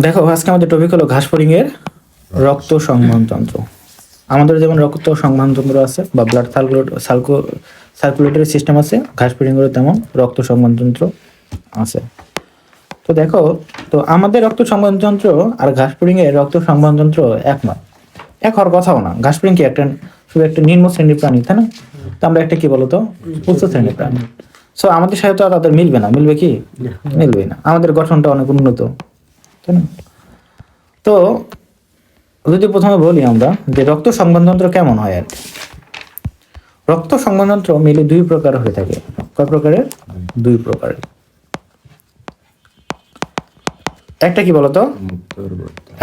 দেখো আজকে আমাদের টপিক হলো ঘাসফড়িং এর রক্ত সংবহন যন্ত্র। আমাদের যেমন রক্ত সংবহন যন্ত্র আছে বা ব্লাড সার্কুলেটরি সিস্টেম আছে, ঘাসফড়িং এর তেমন রক্ত সংবহন যন্ত্র আছে। তো দেখো, তো আমাদের রক্ত সংবহন যন্ত্র আর ঘাসফড়িং এর রক্ত সংবহন যন্ত্র এক নয়, এক হওয়ার কথাও না। ঘাসফড়িং কি একটা শুধু একটা নিম্ন শ্রেণীর প্রাণী, তাই না? তো আমরা একটা কি বলতো উচ্চ শ্রেণীর প্রাণী। সো আমাদের সাথে তো আর তাদের মিলবে না, মিলবে কি? মিলবে না। আমাদের গঠনটা অনেক উন্নত, তাই না? তো যদি প্রথমে বলি আমরা যে রক্ত সংবহনযন্ত্র কেমন হয় আর কি। রক্ত সংবহনযন্ত্র মিলে দুই প্রকার হয়ে থাকে। কয় প্রকারের? দুই প্রকারের। একটা কি বলতো,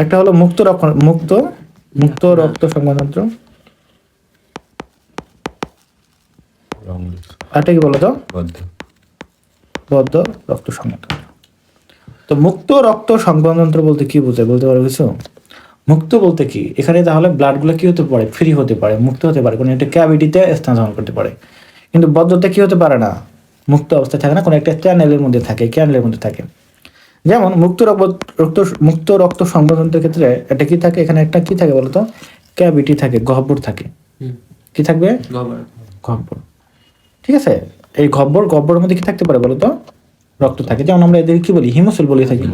একটা হলো মুক্ত রক্ত সংবহনযন্ত্র, একটা কি বলতো বদ্ধ রক্ত সংবহনযন্ত্র। তো মুক্ত রক্ত সংবহনযন্ত্র বলতে কি বোঝায় বলতে পারো কিছু? মুক্ত বলতে কি, এখানে তাহলে ব্লাড গুলো কি হতে পারে? ফ্রি হতে পারে, মুক্ত হতে পারে, কোনো একটা ক্যাভিটিতে স্থান ধারণ করতে পারে। কিন্তু বদ্ধতা কি হতে পারে না, মুক্ত অবস্থায় থাকে না, কোনো একটা চ্যানেলের মধ্যে থাকে, ক্যানেলের মধ্যে থাকে। যেমন মুক্ত রক্ত সংবহনযন্ত্রের ক্ষেত্রে এটা কি থাকে, এখানে একটা কি থাকে বলতো, ক্যাভিটি থাকে, গহ্বর থাকে। কি থাকবে? গহ্বর। ঠিক আছে, এই গহ্বরের মধ্যে কি থাকতে পারে বলতো? রক্ত থাকে। যেমন আমরা এদের কি বলি, হিমোসিল বলে থাকি।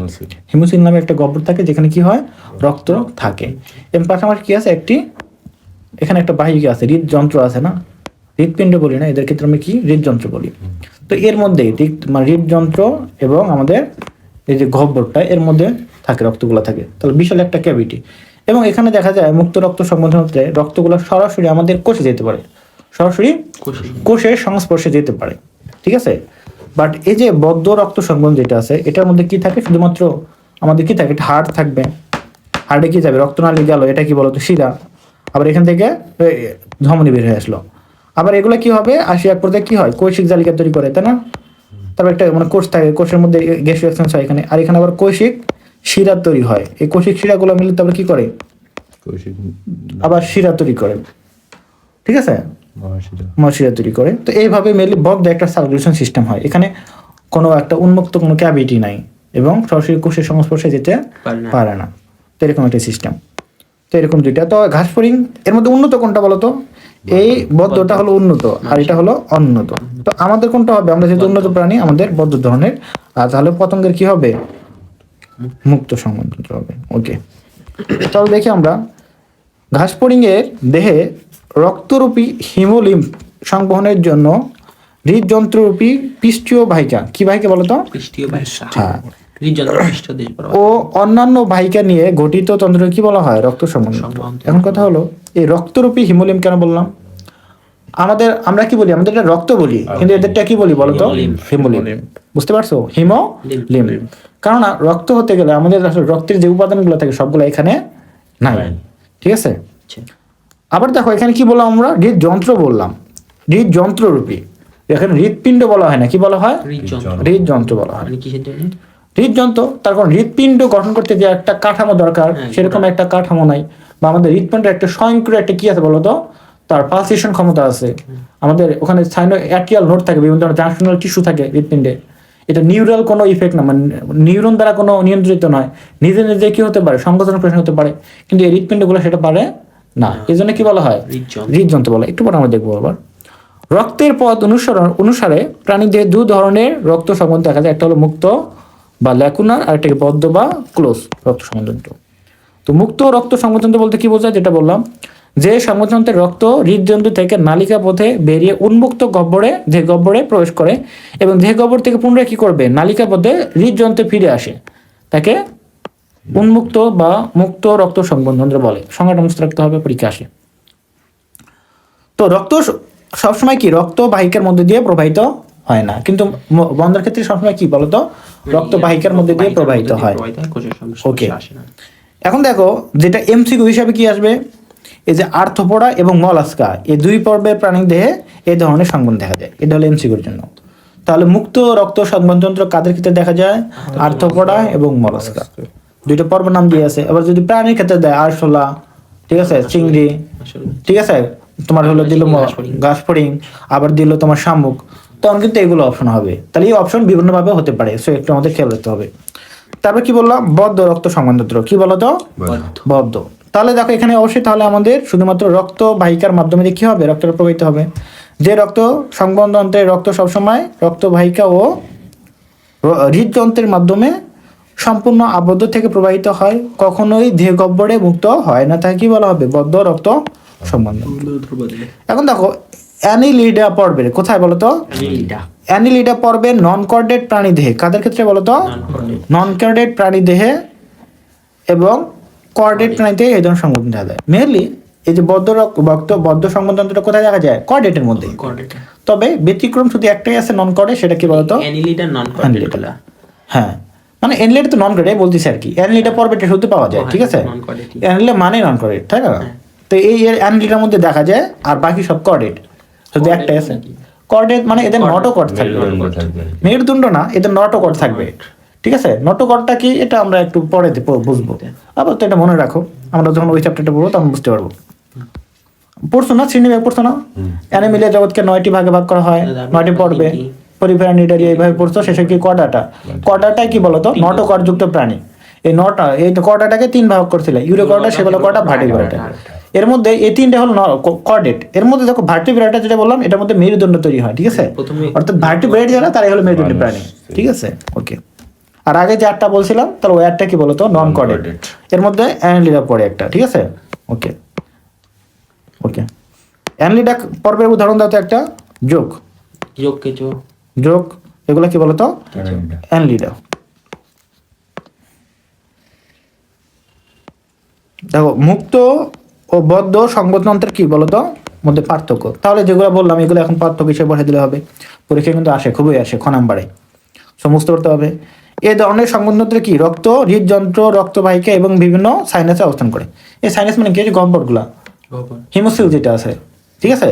হিমোসিল নামে একটা গহ্বর থাকে যেখানে কি হয়, রক্ত থাকে। এবং পাশাপাশি কি আছে, এখানে একটা বাহিকা আছে, হৃদযন্ত্র আছে না, হৃদপিণ্ড বলি না, এদের ক্ষেত্রে আমরা কি হৃদযন্ত্র বলি। তো এর মধ্যে হৃদযন্ত্র এবং আমাদের এই যে গহ্বরটা, এর মধ্যে থাকে রক্তগুলো থাকে। তাহলে বিশাল একটা ক্যাভিটি। এবং এখানে দেখা যায় মুক্ত রক্ত সংবহনযন্ত্রে রক্তগুলো সরাসরি আমাদের কোষে যেতে পারে, সরাসরি কোষের সংস্পর্শে যেতে পারে। ঠিক আছে। বাট এই যে বদ্ধ রক্ত সংবহন যেটা আছে, এটার মধ্যে কি থাকে, শুধুমাত্র আমাদের কি থাকে, হার্ট থাকবে, হার্টে কি যাবে, রক্তনালী গেল, এটা কি বলতো শিরা, আবার এখান থেকে ধমনী বের হয়ে আসলো। আবার এগুলো কি হবে, আসি এক পর্যায়ে কি হয়, কৈশিক জালিকা তৈরি করে, তাই না? তারপর একটা মানে কোষ থাকে, কোষের মধ্যে গ্যাসীয় এক্সচেঞ্জ হয় এখানে, আর এখানে আবার কৈশিক শিরা তৈরি হয়। এই কৈশিক শিরাগুলো মিলে তারপরে কি করে, আবার শিরা তৈরি করে। ঠিক আছে, মহাশিরা তৈরি করে। তো এইভাবে মেনলি বদ্ধ একটা সার্কুলেশন সিস্টেম হয়। এখানে কোনো একটা উন্মুক্ত কোনো ক্যাভিটি নাই এবং সরাসরি কোষের সংস্পর্শে যেতে পারে না। তো এরকম একটা সিস্টেম। তো এরকম দুইটা। তো ঘাসফড়িং এর মধ্যে উন্নত কোনটা বলতো? এই বদ্ধটা হলো উন্নত আর এটা হলো অনুন্নত। তো আমাদের কোনটা হবে? আমরা যেহেতু উন্নত প্রাণী, আমাদের বদ্ধ ধরনের। আর তাহলে পতঙ্গের কি হবে? মুক্ত সংবহনযন্ত্র হবে। ওকে, তাহলে দেখি আমরা ঘাসফড়িং এর দেহে রক্তরূপী হিমোলিম্ফ সংবহনের জন্য হৃদযন্ত্ররূপী পৃষ্ঠীয় বাহিকা, কি বাহিকা বলতো? হ্যাঁ, ও অন্যান্য বাহিকা নিয়ে গঠিত তন্ত্র কি বলা হয়? রক্ত সংবহন। এখন কথা হলো, এই রক্তরূপী হিমোলিম্ফ কেন বললাম? আমরা কি বলি, আমাদের এটা রক্ত বলি, কিন্তু এদেরটা কি বলি বলতো? হিমোলিম্ফ। বুঝতে পারছো? হিমোলিম্ফ। কারণ রক্ত হতে গেলে আমাদের রক্তের যে উপাদানগুলো থাকে সবগুলো এখানে নাই। ঠিক আছে। আবার দেখো এখানে কি বললাম আমরা, হৃদযন্ত্র বললাম, হৃদযন্ত্ররূপী। এখানে হৃদপিণ্ড বলা হয় না, কি বলা হয়? হৃদযন্ত্র বলা হয়। হৃদযন্ত্র, তার কারণ হৃদপিণ্ড গঠন করতে যে একটা কাঠামো দরকার, সেরকম একটা কাঠামো নাই। বা আমাদের হৃদপিণ্ডের একটা স্বয়ংক্রিয় একটা কি আছে বলতো, তার পালসেশন ক্ষমতা আছে। আমাদের ওখানে অ্যাট্রিয়াল নোড থাকে, বিভিন্ন ধরনের জাংশনাল টিস্যু থাকে হৃদপিণ্ডে। এটা নিউরাল কোনো ইফেক্ট না, মানে নিউরন দ্বারা কোনো নিয়ন্ত্রিত নয়, নিজে নিজে কি হতে পারে, সংকোচন প্রশ্ন হতে পারে। কিন্তু এই হৃদপিণ্ডগুলো সেটা পারে না, এই জন্য কি বলা হয়? হৃদযন্ত্র বলে। একটু পরে আমরা দেখবো আবার। রক্তের পথ অনুসারে প্রাণীদের দু ধরনের রক্ত সংবহন দেখা যায়, একটা হলো মুক্ত বা ল্যাকুনার, আর একটা বদ্ধ বা ক্লোজ রক্ত সংবহনযন্ত্র। তো মুক্ত রক্ত সংবহনযন্ত্র বলতে কি বোঝায়, যেটা বললাম, যে সংবহনযন্ত্রের রক্ত হৃদযন্ত্র থেকে নালিকা পথে বেরিয়ে উন্মুক্ত গহ্বরে প্রবেশ করে এবং দেহ গহ্বর থেকে পুনরায় কি করবে, নালিকা পথে হৃদযন্ত্রে ফিরে আসে, তাকে উন্মুক্ত বা মুক্ত রক্ত সংবহনযন্ত্র বলে। সংজ্ঞাটা মুখস্থ রাখতে হবে, পরীক্ষা আসে। তো রক্ত সবসময় কি রক্ত বাহিকার মধ্যে দিয়ে প্রবাহিত হয় না, কিন্তু বন্ধার ক্ষেত্রে সবসময় কি বলতো, রক্ত বাহিকার মধ্যে দিয়ে প্রবাহিত হয়। ওকে, এখন দেখো যেটা এমসিকিউ হিসাবে কি আসবে, এই যে আর্থ্রোপোডা এবং মলাস্কা, এই দুই পর্বের প্রাণী দেহে এই ধরনের সংবহন দেখা যায়। এটা হলো এমসিকিউর জন্য। তাহলে মুক্ত রক্ত সংবহনযন্ত্র কাদের ক্ষেত্রে দেখা যায়? আর্থ্রোপোডা এবং মলাস্কা, দুইটা পর্ব নাম দিয়ে আছে। আবার যদি প্রাণীর ক্ষেত্রে দেয়, আরশোলা, ঠিক আছে, চিংড়ি, ঠিক আছে, তোমার হলো দিল ঘাসফড়িং, আবার দিল তোমার শামুক, তখন কিন্তু এগুলো অপশন হবে। তাহলে এই অপশন বিভিন্নভাবে হতে পারে, সো একটু আমাদের খেয়াল রাখতে হবে। তারপর কি বললাম, বদ্ধ রক্ত সংবহনতন্ত্র, কি বলতো, বদ্ধ। তাহলে দেখো এখানে অবশ্যই তাহলে আমাদের শুধুমাত্র রক্ত বাহিকার মাধ্যমে দিয়ে কি হবে, রক্তটা প্রবাহিত হবে। যে রক্ত সংবহনতন্ত্রের রক্ত সবসময় রক্তবাহিকা ও হৃদযন্ত্রের মাধ্যমে সম্পূর্ণ আবদ্ধ থেকে প্রবাহিত হয়, কখনোই দেহ গহ্বরে মুক্ত হয় না, তাকে কি বলা হবে, বদ্ধ রক্ত সংবহনতন্ত্র। এখন দেখো অ্যানিলিডা পর্বের কোথায় বলতো, অ্যানিলিডা পর্বের নন কর্ডেট প্রাণী দেহে, কাদের ক্ষেত্রে বলতো, নন কর্ডেট প্রাণী দেহে এবং কর্ডেট প্রাণীতে এই ধরনের সংবন্ধন দেখা যায়। মেনলি এই যে বদ্ধ সংবন্ধনটা কোথায় দেখা যায়, কর্ডেটের মধ্যে। তবে ব্যতিক্রম শুধু একটাই আছে নন কর্ডেট, সেটা কি বলতো, হ্যাঁ মানে অ্যানিলিডা তো নন কর্ডেট বলতেছে আর কি, অ্যানিলিডা পর্বেটা শুধু পাওয়া যায়, ঠিক আছে, অ্যানিলিডা মানে নন কর্ডেট, তাই না? তো এই অ্যানিলিডার মধ্যে দেখা যায়, আর বাকি সব কর্ডেট, শুধু একটাই আছে কর্ডেট, মানে এদের নটোকর্ড থাকবে, মেরুদণ্ড না, এদের নটোকর্ড থাকবে, ঠিক আছে। নটোকর্ডটা কি এটা আমরা একটু পরে বুঝবো, আবার তো এটা মনে রাখো, আমরা যখন ওই চ্যাপ্টারটা পড়বো তখন বুঝতে পারবো। পড়ছো না, শ্রেণীবিভাগ পড়ছো না, অ্যানিমেলিয়া জগৎকে 9টি ভাগে ভাগ করা হয়, 9টি পর্বে, পরিফেরা নিডারিয়া এইভাবে পড়ছো। শেষে কি কর্ডাটা কি বলতো, নটোকর্ড যুক্ত প্রাণী। এই কর্ডাটাকে 3 ভাগ করছিল, ইউরোকর্ডা, সেফালোকর্ডা, ভার্টিব্রেটা। এর মধ্যে এই 3টা হলো কর্ডেট। এর মধ্যে দেখো ভার্টিব্রেটা যেটা বললাম, এটার মধ্যে মেরুদণ্ড তৈরি হয়, ঠিক আছে, অর্থাৎ ভার্টিব্রেট যারা তারাই হলো মেরুদণ্ডী প্রাণী, ঠিক আছে, ওকে। আর আগে যে 8টা বলছিলাম, তাহলে ওই 8টা কি বলতো, নন কর্ডেট। এর মধ্যে অ্যানিলিডা পড়ে একটা, ঠিক আছে, ওকে ওকে। অ্যানিলিডা পর্বের উদাহরণ দাও তো একটা, যোগ, এগুলা কি বলতো, অ্যানিলিডা। দেখো মুক্ত ও বদ্ধ সংবহনতন্ত্রের কি বলতো মধ্যে পার্থক্য, তাহলে যেগুলো বললাম এগুলো এখন পার্থক্য হিসেবে বসে দিলে হবে, পরীক্ষা কিন্তু আসে, খুবই আসে, খ নাম্বারে সমস্ত করতে হবে। এই ধরনের সংবহনতন্ত্রে কি রক্ত, হৃদযন্ত্র, রক্তবাহিকা এবং বিভিন্ন সাইনাসে অবস্থান করে। এই সাইনাস মানে কি, গহ্বরগুলা, হিমোসিল যেটা আছে, ঠিক আছে।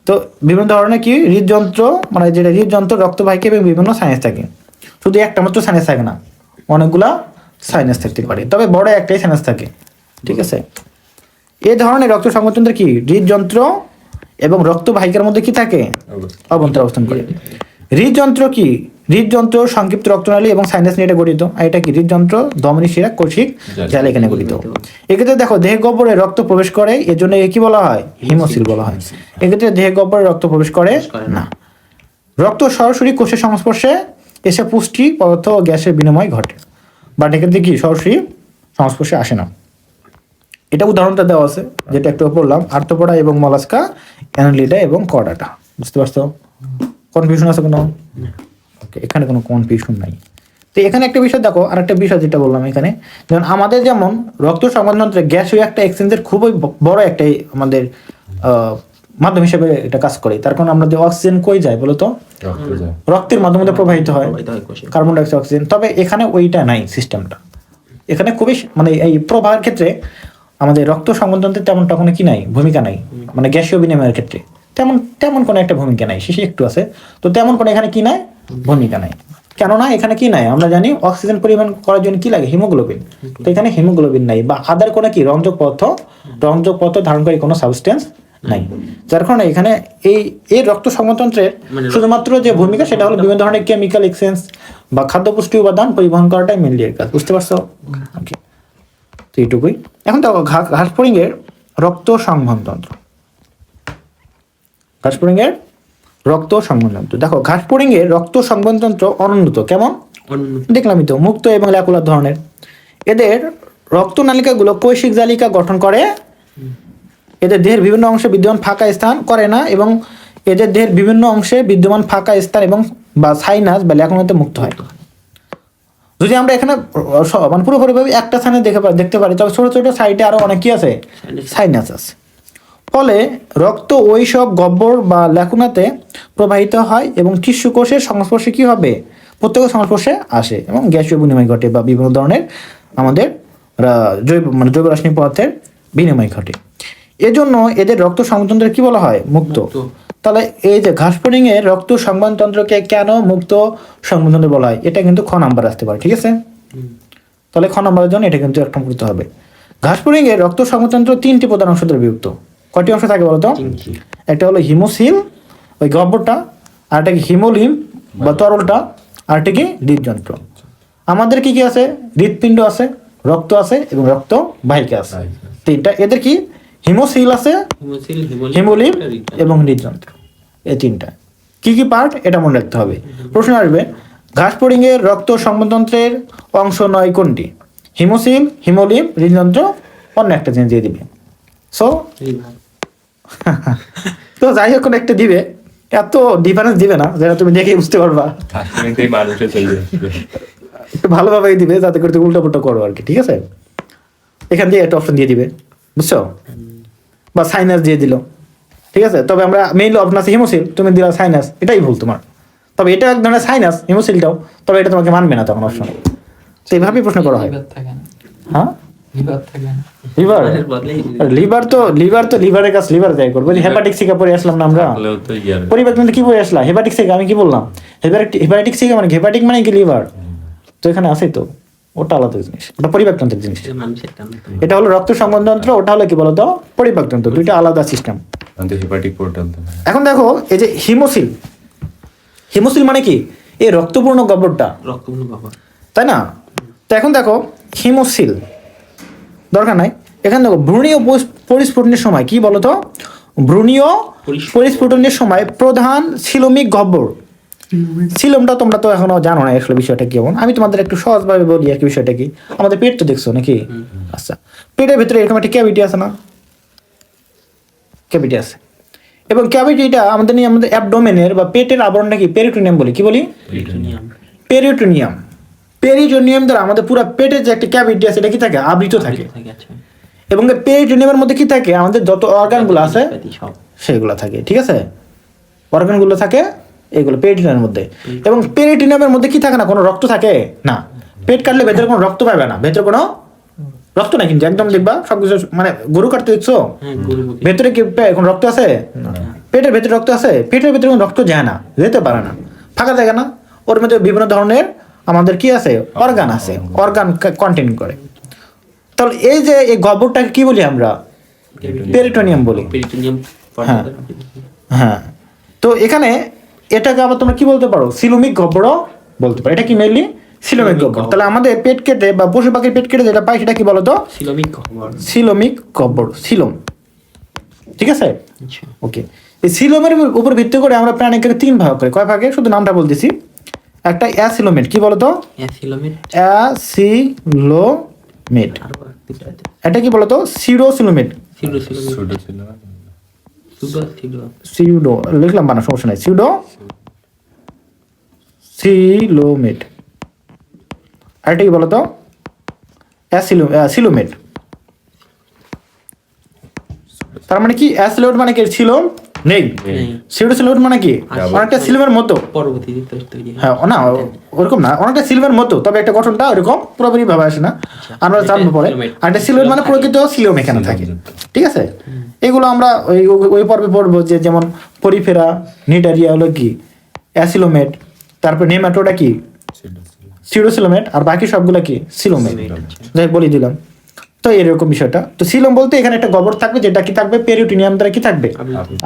তো বিভিন্ন ধরনের কি হৃদযন্ত্র, মানে যেটা হৃদযন্ত্র, রক্তবাহিকা এবং বিভিন্ন সাইনাস থাকে। শুধু একটা মাত্র সাইনাস থাকে না, অনেকগুলা সাইনাস থাকতে পারে, তবে বড় একটাই সাইনাস থাকে, ঠিক আছে। এই ধরনের রক্ত সংবহনতন্ত্রে কি হৃদযন্ত্র এবং রক্তবাহিকার মধ্যে কি থাকে, অভ্যন্তরে অবস্থান করে। হৃদযন্ত্র সংক্ষিপ্ত রক্তনালী এবং সাইনাস নিয়ে এটা গঠিত। আর এটা কি হৃদযন্ত্র, ধমনী শিরা, কৌশিক জাল এখানে গঠিত। এক্ষেত্রে দেখো দেহ গহ্বরে রক্ত প্রবেশ করে, এর জন্য কি বলা হয়, হিমোসিল বলা হয়। এক্ষেত্রে দেহ গহ্বরে রক্ত প্রবেশ করে না। রক্ত সরাসরি কোষের সংস্পর্শে এসে পুষ্টি পদার্থ ও গ্যাসের বিনিময় ঘটে, বাট এক্ষেত্রে কি সরাসরি সংস্পর্শে আসে না। এটা উদাহরণটা দেওয়া আছে, যেটা একটু বললাম, আর্থ্রোপোডা এবং মলাস্কা, অ্যানালিডা এবং কর্ডাটা। বুঝতে পারছো, কনফিউশন আছে কোনো? ওকে, এখানে কোনো কনফিউশন নাই। তো এখানে একটা বিষয় দেখো, আর একটা বিষয় যেটা বললাম এখানে, যেমন আমাদের যেমন রক্ত সংবহনতন্ত্রে গ্যাসীয় একটা এক্সচেঞ্জের খুবই বড় একটা আমাদের মাধ্যম হিসেবে এটা কাজ করে। তার কারণ আমরা যে অক্সিজেন কই যায় বলতো, রক্তের মাধ্যমে প্রবাহিত হয় কার্বন ডাইঅক্সাইড, অক্সিজেন। তবে এখানে ওইটা নাই সিস্টেমটা, এখানে খুবই মানে এই প্রবাহের ক্ষেত্রে আমাদের রক্ত সংবহনতন্ত্রে তেমনটা কোনো কি নাই, ভূমিকা নাই, মানে গ্যাসীয় বিনিময়ের ক্ষেত্রে তেমন কোনো একটা ভূমিকা নাই, শেষে একটু আছে। তো তেমন কোনো এখানে কি নাই, ভূমিকা নাই। কেননা এখানে কি নাই, আমরা জানি অক্সিজেন পরিমাণ করার জন্য কি লাগে, হিমোগ্লোবিন। তো এখানে হিমোগ্লোবিন নাই, বা আদার কোনো কি রঞ্জক পদার্থ ধারণকারী কোনো সাবস্টেন্স নাই, যার কারণে এখানে এই রক্ত সংবহনতন্ত্রের শুধুমাত্র যে ভূমিকা সেটা হলো বিভিন্ন ধরনের কেমিক্যাল এক্সচেঞ্জ বা খাদ্য পুষ্টি উপাদান পরিবহন করাটাই মেনলি এর কাজ। বুঝতে পারছো? ওকে, তো এইটুকুই। এখন তো ঘাসফড়িং এর রক্ত সংবহনতন্ত্র, ঘাসফড়িং এর রক্ত সংবহনতন্ত্র। দেখো ঘাসফড়িং এর রক্ত সংবহনতন্ত্র অনুন্নত, কেমন দেখলামই তো, মুক্ত এবং ল্যাকুলার ধরনের। এদের রক্তনালিকাগুলো কৈশিক জালিকা গঠন করে, এদের দেহের বিভিন্ন অংশে বিদ্যমান ফাঁকা স্থান করে না, এবং এদের দেহের বিভিন্ন অংশে বিদ্যমান ফাঁকা স্থান এবং বা সাইনাস বা ল্যাকুনাতে মুক্ত হয়। যদি আমরা এখানে মানে পুরোপুরিভাবে একটা স্থানে দেখতে পারি, তবে ছোট ছোট সাইডে আরো অনেক কি আছে, সাইনাস আছে। ফলে রক্ত ওই সব গহ্বর বা ল্যাকুনাতে প্রবাহিত হয় এবং টিস্যু কোষের সংস্পর্শে কি হবে, প্রত্যেক সংস্পর্শে আসে এবং গ্যাসীয় বিনিময় ঘটে বা বিভিন্ন ধরনের আমাদের জৈব রাসায়নিক পদার্থের বিনিময় ঘটে। এজন্য এদের রক্ত সংবহনতন্ত্র কি বলা হয়, মুক্ত। তাহলে এই যে ঘাসফড়িং এর রক্ত সংবহনতন্ত্রকে কেন মুক্ত সংবহনতন্ত্র বলা হয়, এটা কিন্তু খ নাম্বার আসতে পারে, ঠিক আছে। তাহলে খ নাম্বারের জন্য এটা কিন্তু একটা করতে হবে। ঘাসফড়িং এর রক্ত সংবহনতন্ত্র 3টি প্রধান অংশ দ্বারা বিভক্ত। কয়টি অংশ থাকে বলতো? একটা হলো হিমোসিল, ওই গহ্বরটা, আর একটা কি হিমোলিম বা তরলটা, আর একটা কি হৃদযন্ত্র। আমাদের কি কি আছে? হৃৎপিণ্ড আছে, রক্ত আছে এবং রক্ত বাহিকা আছে, তিনটা। এদের কি হিমোসিল আছে, হিমোলিম্ফ এবং হৃদযন্ত্র, এই তিনটা। কি কি পার্ট এটা মনে রাখতে হবে। প্রশ্ন আসবে ঘাসফড়িং এর রক্ত সংবহনতন্ত্রের অংশ নয় কোনটি? হিমোসিল, হিমোলিম্ফ, হৃদযন্ত্র, অন্য একটা জিনিস দিয়ে দিবে। সো তো যাই হোক কোনো একটা দিবে, এত ডিফারেন্স দিবে না যেটা তুমি দেখে বুঝতে পারবা, একটু ভালোভাবেই দিবে যাতে করে তুমি উল্টা পুল্টা করো আর কি, ঠিক আছে। এখান দিয়ে একটা অপশন দিয়ে দিবে, বুঝছো, বা সাইনাস দিয়ে দিল, ঠিক আছে। তবে আমরা মেইনলি অপশন আছে হিমোসিল, তুমি দিলা সাইনাস, এটাই ভুল তোমার। তবে এটা এক ধরনের সাইনাস হিমোসিলটাও, তবে এটা তোমাকে মানবে না তখন অপশন। তো এইভাবেই প্রশ্ন করা হয়। হ্যাঁ লিভার তো লিভারের কাছে লিভার যাই করবো। হেপাটিক সিকা পরে আসলাম না আমরা, পরিবর্তন কি পরে আসলাম? হেপাটিক সিকা আমি কি বললাম? হেপাটিক সিকা মানে হেপাটিক মানে কি লিভার, তো এখানে আছে তো, ওটা আলাদা জিনিস, ওটা পরিপাকতন্ত্রের জিনিস। এটা হলো রক্ত সংবহনতন্ত্র, ওটা হলো কি বলতো পরিপাকতন্ত্র, দুইটা আলাদা সিস্টেম। এখন দেখো এই যে হিমোসিল, হিমোসিল মানে কি? এই রক্তপূর্ণ গহ্বরটা, তাই না? তো এখন দেখো হিমোসিল দরকার নাই, এখানে দেখো ভ্রূণীয় পরিস্ফুটনের সময় কি বলতো, ভ্রূণীয় পরিস্ফুটনের সময় প্রধান সিলোমিক গহ্বর, সিলোমটা তোমরা তো এখনো জানো না আসলে বিষয়টা কেমন, আমি তোমাদের একটু সহজভাবে বলি আর কি বিষয়টা কি। আমাদের পেট তো দেখছো নাকি? আচ্ছা, পেটের ভিতরে এরকম একটা ক্যাভিটি আছে না? ক্যাভিটি আছে, এবং ক্যাভিটিটা আমাদের নিয়ে আমাদের অ্যাবডোমেনের বা পেটের আবরণটা কি পেরিটোনিয়াম বলি, কি বলি? পেরিটোনিয়াম। পেরিটোনিয়াম দ্বারা আমাদের পুরো পেটের যে একটা ক্যাভিটি আছে এটা কি থাকে? আবৃত থাকে। এবং পেরিটোনিয়ামের মধ্যে কি থাকে? আমাদের যত অর্গানগুলো আছে সেগুলো থাকে, ঠিক আছে। অর্গানগুলো থাকে এগুলো পেরিটোনিয়ামের মধ্যে। এবং পেরিটোনিয়ামের মধ্যে কি থাকে না? কোনো রক্ত থাকে না। পেট কাটলে ভেতরে কোনো রক্ত পাবে না, ভেতরে কোনো রক্ত নাই কিন্তু, একদম দেখবা সবকিছু মানে গরু কাটতে দেখছো ভেতরে কি কোনো রক্ত আছে? পেটের ভেতরে রক্ত আছে? পেটের ভেতরে কোনো রক্ত যায় না, যেতে পারে না, ফাঁকা জায়গা না, ওর মধ্যে বিভিন্ন ধরনের আমাদের কি আছে? অর্গান আছে, অর্গান কন্টেইন করে। তাহলে এই যে এই গহ্বরটাকে কি বলি আমরা? পেরিটোনিয়াম বলি। হ্যাঁ হ্যাঁ, তো এখানে এটাকে আবার তোমরা কি বলতে পারো? সিলোমিক গহ্বরও বলতে পারো। এটা কি মেইনলি সিলোমিক গহ্বর। তাহলে আমাদের পেট কেটে বা পশু পাখির পেট কেটে যেটা পাই সেটা কি বলতো? সিলোমিক গহ্বর। সিলোমিক গহ্বর, সিলোম, ঠিক আছে। ওকে, এই সিলোমের উপর ভিত্তি করে আমরা প্রাণীকে তিন ভাগ করি। কয় ভাগে? শুধু নামটা বলতেছি। একটা অ্যাসিলোমেট, কি বলতো? অ্যাসিলোমেট। এটা কি বলতো? সিউডোসিলোমেট। সিউডো লিখলাম বানা, সমস্যা নাই। সিউডো সিলোমেট। আরেকটা কি বলতো? সিলোমেট। তার মানে কি? অ্যাসিলোমেট মানে কি? সিলোম নেই। সিউডোসিলোমেট মানে কি? অনেকটা সিলোমের মতো। হ্যাঁ না ওরকম না, অনেকটা সিলোমের মতো, তবে একটা গঠনটা ওরকম পুরোপুরি ভাবে আসে না, আমরা জানবো পরে। আর একটা সিলোমেট মানে প্রকৃত সিলোম এখানে থাকে, ঠিক আছে। এগুলো আমরা ওই পর্বে পড়বো, যে যেমন পরিফেরা, নিডারিয়া হলো কি অ্যাসিলোমেট, তারপর নেমাটোডা কি সিউডোসিলোমেট, আর বাকি সবগুলো কি সিলোমেট, যাই বলে দিলাম। তো এরকম বিষয়টা। তো সিলোম বলতে এখানে একটা গহ্বর থাকবে, যেটা কি থাকবে? পেরিটোনিয়াম দ্বারা কি থাকবে?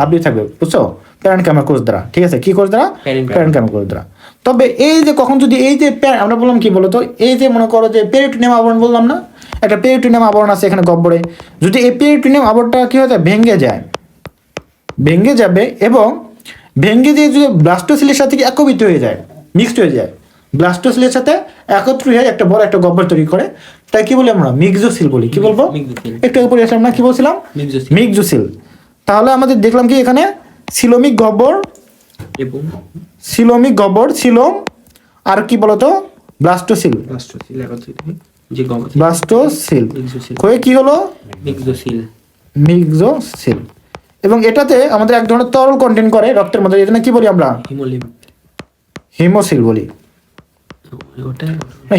আবৃত থাকবে, বুঝছো? প্যারেনকাইমা কোষ দ্বারা, ঠিক আছে। কি কোষ দ্বারা? প্যারেনকাইমা কোষ দ্বারা। তবে এই যে কখন যদি এই যে আমরা বললাম কি বলতো, এই যে মনে করো যে পেরিটোনিয়াম আবরণ বললাম না, একটা পেরিটোনিয়াম আবরণ আছে এখানে গহ্বরে, যদি এই পেরিটোনিয়াম আবরণটা কি হয়ে যায়? ভেঙে যায়, ভেঙে যাবে, এবং ভেঙে দিয়ে যদি ব্লাস্টোসিলের সাথে কি একত্রিত হয়ে যায়, মিক্সড হয়ে যায়, ব্লাস্টোসিলের সাথে একত্রিত হয়ে একটা বড় একটা গহ্বর তৈরি করে, তাই কি বলি আমরা? মিক্সোসিল বলি। কি বলবো? একটু পরে আসলাম না, কি বলছিলাম? মিক্সোসিল। তাহলে আমাদের দেখলাম কি এখানে সিলোমিক গহ্বর, সিলোমিক গহ্বর, সিলোম, আর কি বলতো? ব্লাস্টোসিল। ব্লাস্টোসিল হয়ে কি হলো? মিক্সোসিল। এবং এটাতে আমাদের এক ধরনের তরল কন্টেন্ট করে রক্তের মধ্যে, যেটা কি বলি আমরা? হিমোসিল বলি।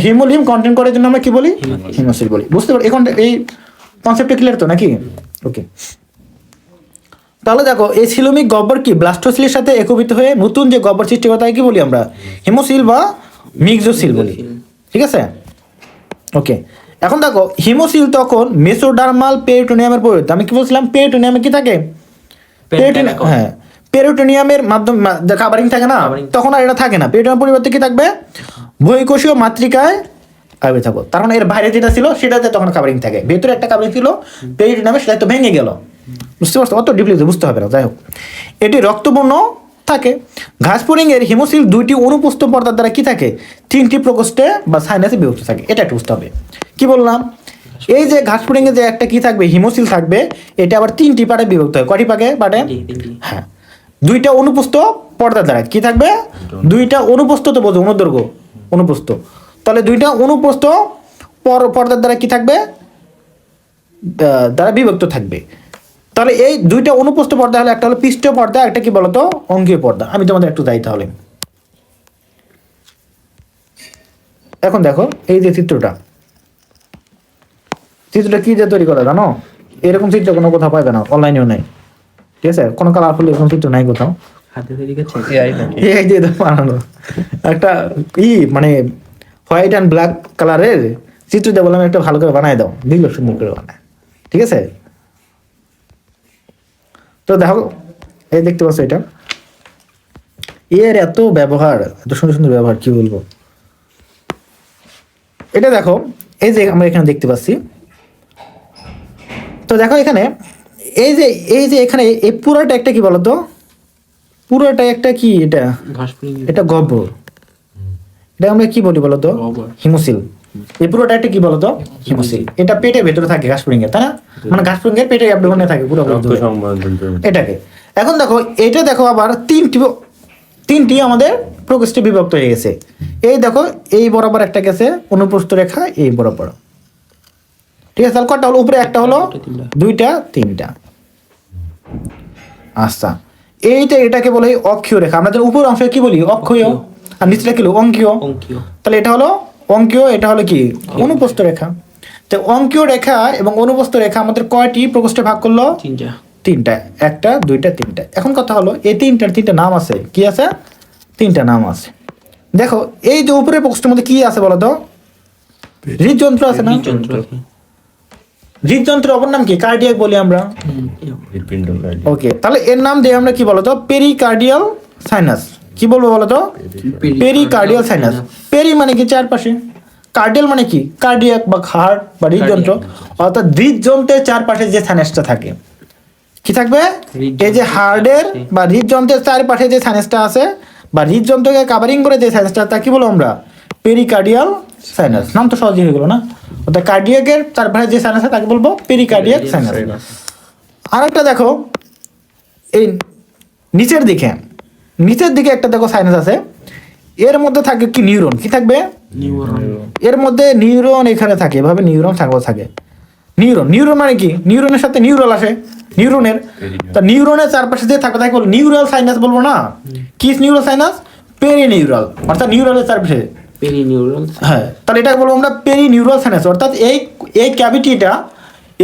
হিমোলিম কন্টেন্ট করার জন্য আমরা কি বলি? হিমোসিল বলি। বুঝতে পারো এখন এই কনসেপ্টটা ক্লিয়ার তো নাকি? ওকে, তাহলে দেখো এই সিলোমিক গহ্বর কি ব্লাস্টোসিলের সাথে একত্রিত হয়ে নতুন যে গহ্বর সৃষ্টি করে তাই কি বলি আমরা? হিমোসিল বা মিক্সোসিল বলি, ঠিক আছে। ওকে, এখন দেখো হিমোসিল তখন মেসোডার্মাল পেরিটোনিয়ামের পরিবর্তে, আমি কি বলছিলাম? পেরিটোনিয়ামে কি থাকে? হ্যাঁ, পেরিটোনিয়ামের মাধ্যমে কাভারিং থাকে না, তখন আর এটা থাকে না। পেরিটোনিয়াম পরিবর্তে কি থাকবে, বহিঃকোষীয় মাতৃকায় আবির্ভূত থাকবে। তার মানে এর বাইরে যেটা ছিল সেটাতে তখন কাভারিং থাকে, ভেতরে একটা কাভারিং ছিল পেরিটোনিয়ামে, সেটা তো ভেঙে গেল। বুঝতে পারছো? অত ডিপলি বুঝতে হবে না, যাই হোক। এটি রক্তবর্ণ থাকে। ঘাসফড়িংয়ের হিমোসিল 2টি অনুপস্থ পর্দার দ্বারা কি থাকে, 3টি প্রকোষ্ঠে বা সাইনাসে বিভক্ত থাকে। এটা একটু বুঝতে হবে। কি বললাম, এই যে ঘাসফড়িংয়ে যে একটা কি থাকবে, হিমোসিল থাকবে, এটা আবার 3টি পার্টে বিভক্ত হয়। কয়টি পার্টে? হ্যাঁ, 2টা অনুপস্থ পর্দার দ্বারা কি থাকবে, 2টা অনুপস্থ, তো বোঝো অনুদৈর্ঘ্য অনুপস্থ, তাহলে 2টা অনুপস্থ পর্দার দ্বারা কি থাকবে, দ্বারা বিভক্ত থাকবে। তাহলে এই 2টা অনুপস্থ পর্দা হলো, একটা হলো পৃষ্ঠ পর্দা, একটা কি বলতো, অঙ্কীয় পর্দা। আমি তোমাদের একটু যাই তাহলে। এখন দেখো এই যে চিত্রটা কি দিয়ে তৈরি করা জানো? এরকম চিত্র কোনো কোথাও পাবে না, অনলাইনেও নাই, ঠিক আছে? কোনো কালারফুল এরকম চিত্র নাই কোথাও, হাতে তৈরি করছে এই দিয়ে তো বানানো একটা মানে হোয়াইট অ্যান্ড ব্ল্যাক কালারের চিত্র দিয়ে বললাম একটা ভালো করে বানাই দাও, দিল সুন্দর করে বানায়, ঠিক আছে? তো দেখো এই দেখতে পাচ্ছ, এটা এর এত ব্যবহার, এত সুন্দর সুন্দর ব্যবহার, কি বলবো। এটা দেখো, এই যে আমরা এখানে দেখতে পাচ্ছি, তো দেখো এখানে এই যে এখানে এই পুরোটা একটা কি বলতো, পুরোটা একটা কি, এটা গহ্বর, এটা আমরা কি বলি বলতো, হিমোসিল। এই পুরোটা একটা কি বলতো, হিমোসিল। এটা পেটের ভেতরে থাকে ঘাসফড়িং এর, তাই না? মানে ঘাসফড়িং এর পেটের অ্যাবডোমেনে থাকে পুরো এটাকে। এখন দেখো এটা দেখো আবার তিনটি আমাদের প্রকোষ্ঠে বিভক্ত হয়ে গেছে। এই দেখো এই বরাবর একটা গেছে অনুপ্রস্থ রেখা, এই বরাবর, ঠিক আছে? তাহলে কটা হলো, উপরে একটা হলো, 2টা 3টা। আচ্ছা, এটাকে বলে অক্ষীয় রেখা। আমরা উপর অংশ কি বলি, অক্ষীয়, আর নিচটা কি অঙ্কীয়। তাহলে এটা হলো অঙ্কীয়, এটা হলো কি অনুপ্রস্থ রেখা। তো অঙ্কীয় রেখা এবং অনুপ্রস্থ রেখা আমাদের কয়টি প্রকোষ্ঠে ভাগ করলো, 3টা। 1টা 2টা 3টা। এখন কথা হলো এই 3টা নাম আছে, কি আছে, 3টা নাম আছে। দেখো এই যে উপরের প্রকোষ্ঠের মধ্যে কি আছে বলো তো, হৃদযন্ত্র আছে না? হৃদযন্ত্রের অপর নাম কি, কার্ডিয়াক বলি আমরা। ওকে, তাহলে এর নাম দিয়ে আমরা কি বলতো, পেরিকার্ডিয়াল সাইনাস। কি বলবো বলতো, পেরিকার্ডিয়াল সাইনাস। পেরি মানে কি চারপাশে, কার্ডিয়াল মানে কি কার্ডিয়াক বা হার্ট বা হৃদযন্ত্র, অর্থাৎ হৃদযন্ত্রের চারপাশে যে সাইনাসটা থাকে, কি থাকবে, এই যে হার্টের বা হৃদযন্ত্রের চারপাশে যে সাইনাসটা আছে, বা হৃদযন্ত্রকে কাভারিং করে যে সাইনাসটা, তা কি বলবো আমরা, পেরিকার্ডিয়াল সাইনাস। নাম তো সহজই হয়ে গেল না? অর্থাৎ কার্ডিয়াকের চারপাশে যে সাইনাস আছে তাকে বলবো পেরিকার্ডিয়াক সাইনাস। আরেকটা দেখো এই নিচের দিকে একটা দেখো সাইনাস আছে, এর মধ্যে থাকে কি নিউরন, কি থাকবে, এর মধ্যে নিউরন এখানে থাকে, এভাবে নিউরন থাকে। নিউরন মানে কি, নিউরনের সাথে নিউরাল আসে, নিউরনের, তা নিউরনের চারপাশে যে থাকবে তাকে বলবো নিউরাল সাইনাস, বলবো না? কি নিউরাল সাইনাস, পেরিনিউরাল, অর্থাৎ নিউরালের চারপাশে। হ্যাঁ, তাহলে এটা বলবো আমরা পেরিনিউরাল সাইনাস। অর্থাৎ এই ক্যাভিটিটা,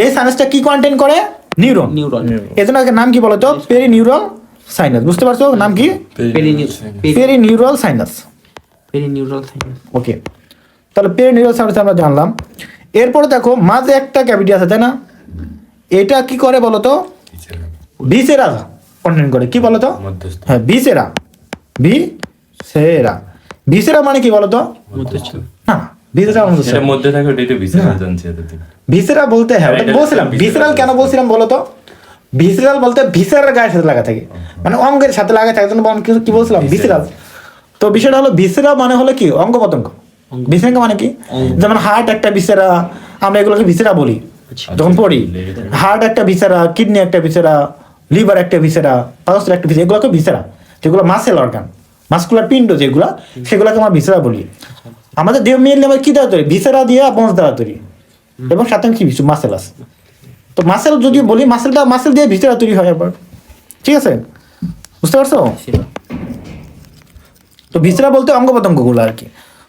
এই সাইনাসটা কি কন্টেইন করে, নিউরন। এজন্য এর নাম কি বলতো, পেরিনিউরাল সাইনাস। বুঝতে পারছো নাম কি, পেরিনিউরাল সাইনাস। ওকে, তাহলে পেরিনিউরাল সাইনাস আমরা জানলাম। এরপরে দেখো মাঝে একটা ক্যাভিটি আছে, তাই না? এটা কি করে বলতো, ভিসেরা কন্টেইন করে। কি বলতো, হ্যাঁ ভিসেরা। ভিসেরা মানে কি বলতো, না ভিসেরা বলতে, হ্যাঁ বলছিলাম ভিসেরাল কেন বলছিলাম বলতো, ভিসেরাল বলতে ভিসেরার গায়ের সাথে লাগা থাকে, মানে অঙ্গের সাথে লাগা থাকে, কি বলছিলাম, ভিসেরাল। তো বিষয়টা হলো ভিসেরা মানে হলো কি অঙ্গ পতঙ্গ। ভিসেরা মানে কি, যেমন হার্ট একটা ভিসেরা, আমরা এগুলোকে ভিসেরা বলি যখন পড়ি। হার্ট একটা ভিসেরা, কিডনি একটা ভিসেরা, লিভার একটা ভিসেরা, পাকস্থলী একটা ভিসেরা, এগুলোকে ভিসেরা। যেগুলো মাসেল অর্গান, মাসকুলার পিণ্ড যেগুলো, সেগুলোকে আমরা ভিসেরা বলি। আমাদের দেহ মেনলি আমার কি দ্বারা তৈরি, ভিসেরা দিয়ে বঞ্চ দ্বারা তৈরি, এবং সাথে কি মাসেল আছে। তো মাসেল যদি বলি, মাসেল দিয়ে ভিসেরা তৈরি হয় আবার, ঠিক আছে? বুঝতে পারছো? তো ভিসেরা বলতে অঙ্গ প্রত্যঙ্গ গুলো আর কি।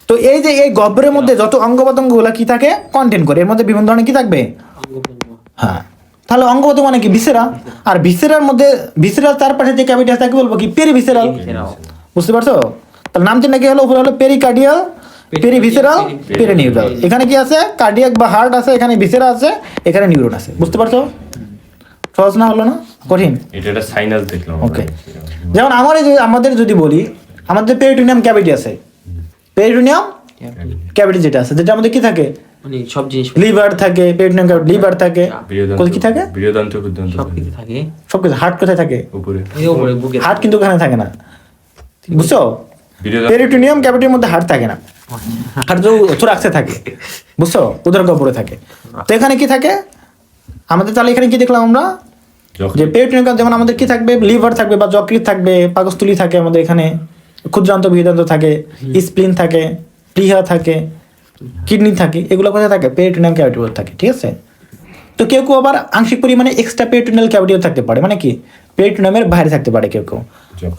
তো এই যে এই গহ্বরের মধ্যে যত অঙ্গ প্রত্যঙ্গ গুলা কি থাকে, কন্টেইন করে, এর মধ্যে বিভিন্ন ধরনের কি থাকবে, হ্যাঁ। তাহলে অঙ্গ প্রত্যঙ্গ মানে কি, ভিসেরা। আর ভিসেরার মধ্যে, ভিসেরার চারপাশে যে ক্যাভিটি আছে তাকে বলবো কি, পেরিভিসেরাল। বুঝতে পারছো? তাহলে নাম চিহ্ন কি হলো, উপরে হলো পেরিকার্ডিয়াল, পেরিভিসেরাল, পেরিনিউরাল। এখানে কি আছে, কার্ডিয়াক বা হার্ট আছে, এখানে ভিসেরা আছে, এখানে নিউরন আছে। বুঝতে পারছো? সহজ না হলো না, কঠিন? এটা সাইনাস দেখলাম। ওকে। যেমন আমাদের যদি বলি, আমাদের পেরিটোনিয়াম ক্যাভিটি আছে, পেরিটোনিয়াম ক্যাভিটি যেটা আছে, যেটা আমাদের কি থাকে, মানে সব জিনিস লিভার থাকে, পেরিটোনিয়াম ক্যাভিটি, লিভার থাকে, কি থাকে, বৃহদান্ত ক্ষুদ্রান্ত সবকিছু থাকে সবকিছু। হার্ট কোথায় থাকে? উপরে। এই উপরে বুকে হার্ট কিন্তু ওখানে থাকে না, বুঝছো? পেরিটোনিয়াম ক্যাভিটির মধ্যে হার্ট থাকে না, হার্ট থোরাক্সে থাকে, বুঝছো? উদর গহ্বরে থাকে। তো এখানে কি থাকে আমাদের? তাহলে এখানে কি দেখলাম আমরা, যে পেরিটোনিয়াম, যেমন আমাদের কি থাকবে, লিভার থাকবে বা যকৃৎ থাকবে, পাকস্থলী থাকে আমাদের এখানে, ক্ষুদ্রান্ত বৃহদান্ত থাকে, স্প্লিন থাকে, প্লিহা থাকে, কিডনি থাকে, এগুলো কোথায় থাকে? পেরিটোনিয়াম ক্যাভিটির মধ্যে থাকে, ঠিক আছে? তো কেউ কেউ আবার আংশিক পরিমাণে এক্সট্রা পেরিটোনিয়াল ক্যাভিটিও থাকতে পারে, মানে কি পেরিটোনিয়ামের বাইরে থাকতে পারে কেউ কেউ,